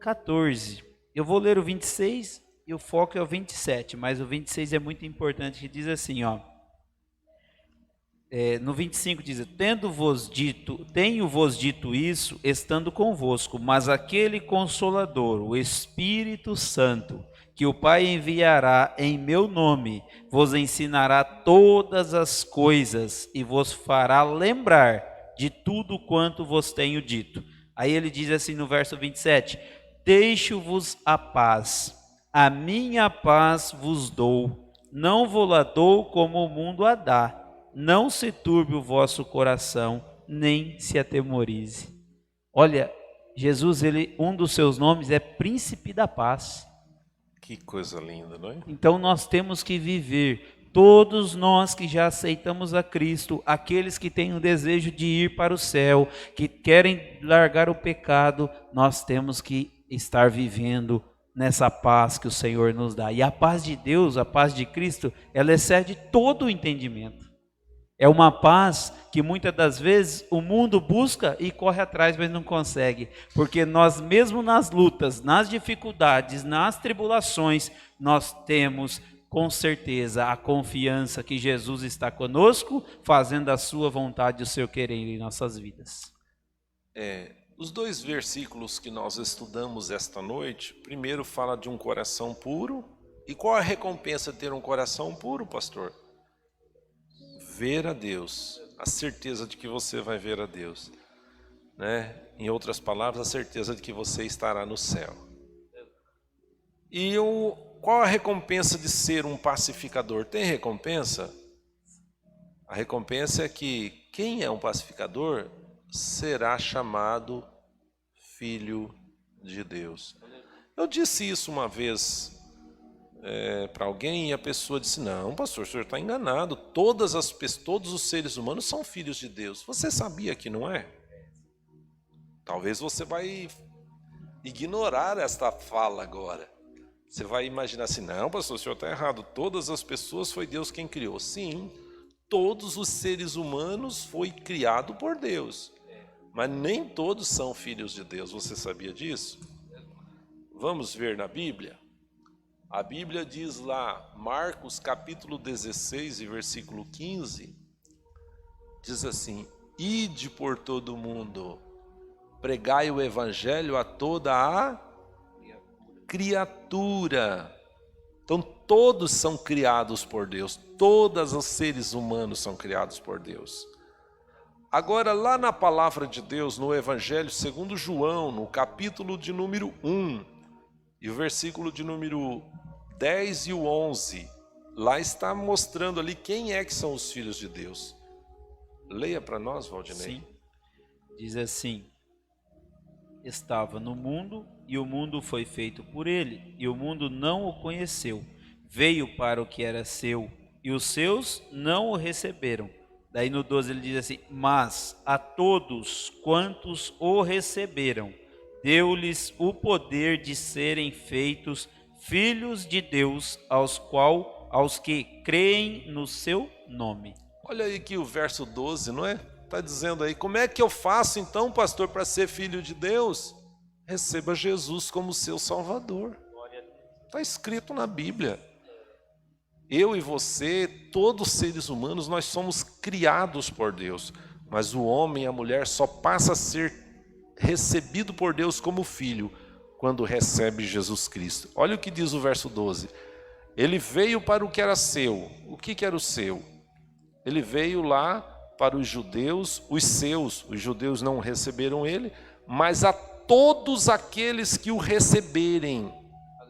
14. Eu vou ler o 26 e o foco é o 27, mas o 26 é muito importante, que diz assim, ó. No 25 diz: tenho-vos dito isso, estando convosco, mas aquele Consolador, o Espírito Santo, que o Pai enviará em meu nome, vos ensinará todas as coisas e vos fará lembrar de tudo quanto vos tenho dito. Aí ele diz assim no verso 27, deixo-vos a paz, a minha paz vos dou, não vou-la dou como o mundo a dá. Não se turbe o vosso coração, nem se atemorize. Olha, Jesus, um dos seus nomes é Príncipe da Paz. Que coisa linda, não é? Então nós temos que viver, todos nós que já aceitamos a Cristo, aqueles que têm o desejo de ir para o céu, que querem largar o pecado, nós temos que estar vivendo nessa paz que o Senhor nos dá. E a paz de Deus, a paz de Cristo, ela excede todo o entendimento. É uma paz que muitas das vezes o mundo busca e corre atrás, mas não consegue. Porque nós mesmo nas lutas, nas dificuldades, nas tribulações, nós temos com certeza a confiança que Jesus está conosco, fazendo a sua vontade e o seu querer em nossas vidas. Os dois versículos que nós estudamos esta noite, primeiro fala de um coração puro. E qual a recompensa de ter um coração puro, pastor? Ver a Deus, a certeza de que você vai ver a Deus, né? Em outras palavras, a certeza de que você estará no céu. E qual a recompensa de ser um pacificador? Tem recompensa? A recompensa é que quem é um pacificador será chamado filho de Deus. Eu disse isso uma vez para alguém e a pessoa disse, não, pastor, o senhor está enganado, todos os seres humanos são filhos de Deus. Você sabia que não é? Talvez você vai ignorar esta fala agora. Você vai imaginar assim, não, pastor, o senhor está errado, todas as pessoas foi Deus quem criou. Sim, todos os seres humanos foi criado por Deus, mas nem todos são filhos de Deus. Você sabia disso? Vamos ver na Bíblia? A Bíblia diz lá, Marcos capítulo 16 e versículo 15, diz assim, ide por todo o mundo, pregai o evangelho a toda a criatura. Então todos são criados por Deus, todos os seres humanos são criados por Deus. Agora lá na palavra de Deus, no evangelho segundo João, no capítulo de número 1, e o versículo de número 10 e o 11, lá está mostrando ali quem é que são os filhos de Deus. Leia para nós, Valdinei. Sim. Diz assim, estava no mundo e o mundo foi feito por ele, e o mundo não o conheceu. Veio para o que era seu, e os seus não o receberam. Daí no 12 ele diz assim, mas a todos quantos o receberam, deu-lhes o poder de serem feitos filhos de Deus, aos que creem no seu nome. Olha aí que o verso 12, não é? Está dizendo aí, como é que eu faço então, pastor, para ser filho de Deus? Receba Jesus como seu Salvador. Está escrito na Bíblia. Eu e você, todos os seres humanos, nós somos criados por Deus. Mas o homem e a mulher só passa a ser recebido por Deus como filho quando recebe Jesus Cristo. Olha o que diz o verso 12. Ele veio para o que era seu. O que era o seu? Ele veio lá para os judeus, os seus. Os judeus não receberam ele, mas a todos aqueles que o receberem,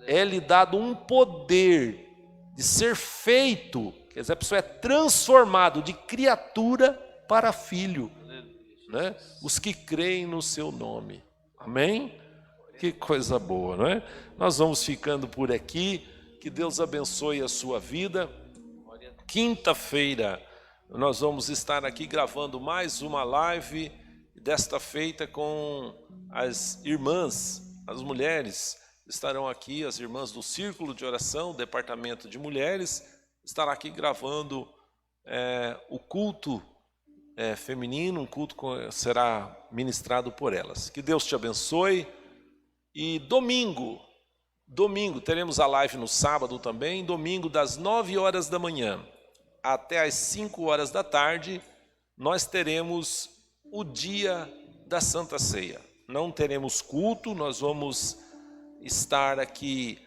é-lhe dado um poder de ser feito, quer dizer, a pessoa é transformado de criatura para filho, né? Os que creem no seu nome. Amém? Que coisa boa, não é? Nós vamos ficando por aqui. Que Deus abençoe a sua vida. Quinta-feira nós vamos estar aqui gravando mais uma live, desta feita com as irmãs as mulheres estarão aqui, as irmãs do Círculo de Oração, Departamento de Mulheres, estará aqui gravando o culto feminino, um culto que será ministrado por elas. Que Deus te abençoe. E domingo, teremos a live no sábado também, domingo das 9 horas da manhã até as 5 horas da tarde, nós teremos o dia da Santa Ceia. Não teremos culto, nós vamos estar aqui,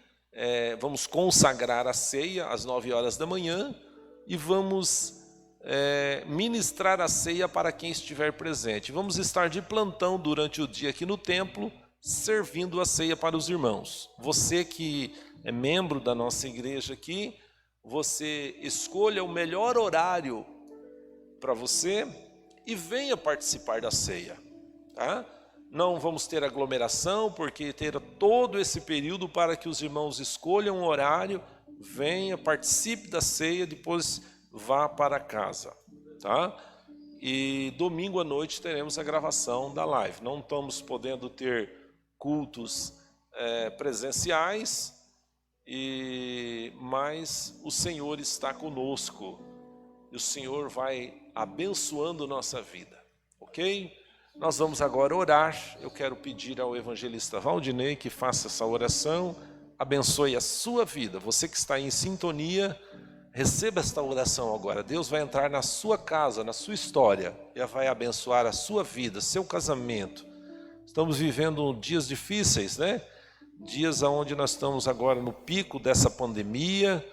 vamos consagrar a ceia às 9 horas da manhã e vamos ministrar a ceia para quem estiver presente. Vamos estar de plantão durante o dia aqui no templo, servindo a ceia para os irmãos. Você que é membro da nossa igreja aqui, você escolha o melhor horário para você e venha participar da ceia, tá? Não vamos ter aglomeração, porque terá todo esse período para que os irmãos escolham um horário, venha, participe da ceia, depois vá para casa, tá? E domingo à noite teremos a gravação da live. Não estamos podendo ter cultos presenciais, mas o Senhor está conosco e o Senhor vai abençoando nossa vida, ok? Nós vamos agora orar. Eu quero pedir ao evangelista Valdinei que faça essa oração, abençoe a sua vida. Você que está em sintonia, receba esta oração agora. Deus vai entrar na sua casa, na sua história, e vai abençoar a sua vida, seu casamento. Estamos vivendo dias difíceis, né? Dias onde nós estamos agora no pico dessa pandemia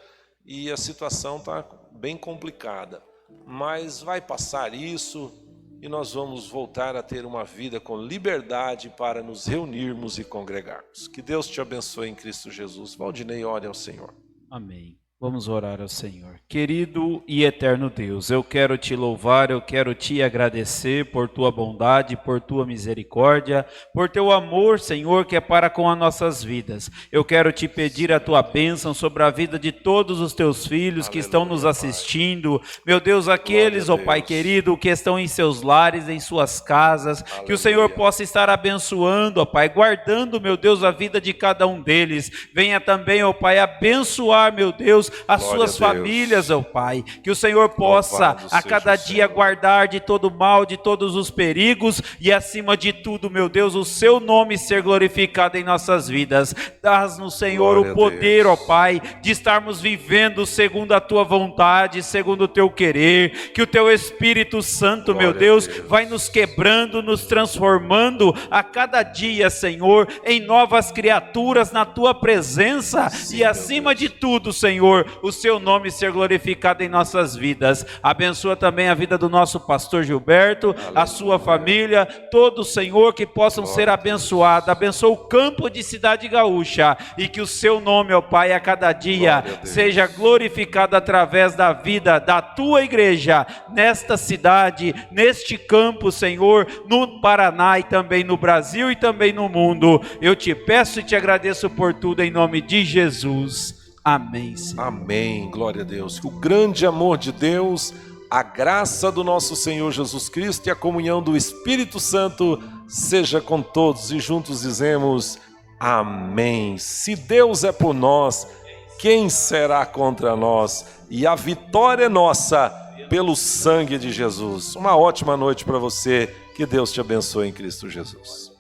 e a situação está bem complicada. Mas vai passar isso e nós vamos voltar a ter uma vida com liberdade para nos reunirmos e congregarmos. Que Deus te abençoe em Cristo Jesus. Valdinei, ore ao Senhor. Amém. Vamos orar ao Senhor. Querido e eterno Deus, eu quero te louvar, eu quero te agradecer por tua bondade, por tua misericórdia, por teu amor, Senhor, que é para com as nossas vidas. Eu quero te pedir a tua bênção sobre a vida de todos os teus filhos que estão nos assistindo. Meu Deus, aqueles, ó Pai querido, que estão em seus lares, em suas casas, que o Senhor possa estar abençoando, ó Pai, guardando, meu Deus, a vida de cada um deles. Venha também, ó Pai, abençoar, meu Deus, as suas famílias, ó Pai, que o Senhor possa a cada dia guardar de todo mal, de todos os perigos e acima de tudo, meu Deus, o seu nome ser glorificado em nossas vidas. Dás-nos, Senhor, o poder, ó Pai, de estarmos vivendo segundo a tua vontade, segundo o teu querer, que o teu Espírito Santo, meu Deus, vai nos quebrando, nos transformando a cada dia, Senhor, em novas criaturas na tua presença. Sim, e acima de tudo, Senhor, o seu nome ser glorificado em nossas vidas. Abençoa também a vida do nosso pastor Gilberto, a sua família, todos, Senhor, que possam ser abençoados. Abençoa o campo de Cidade Gaúcha e que o seu nome, ó Pai, a cada dia seja glorificado através da vida da tua igreja, nesta cidade, neste campo, Senhor, no Paraná e também no Brasil e também no mundo. Eu te peço e te agradeço por tudo em nome de Jesus. Amém, Senhor. Amém, glória a Deus. Que o grande amor de Deus, a graça do nosso Senhor Jesus Cristo e a comunhão do Espírito Santo seja com todos. E juntos dizemos amém. Se Deus é por nós, quem será contra nós? E a vitória é nossa pelo sangue de Jesus. Uma ótima noite para você. Que Deus te abençoe em Cristo Jesus.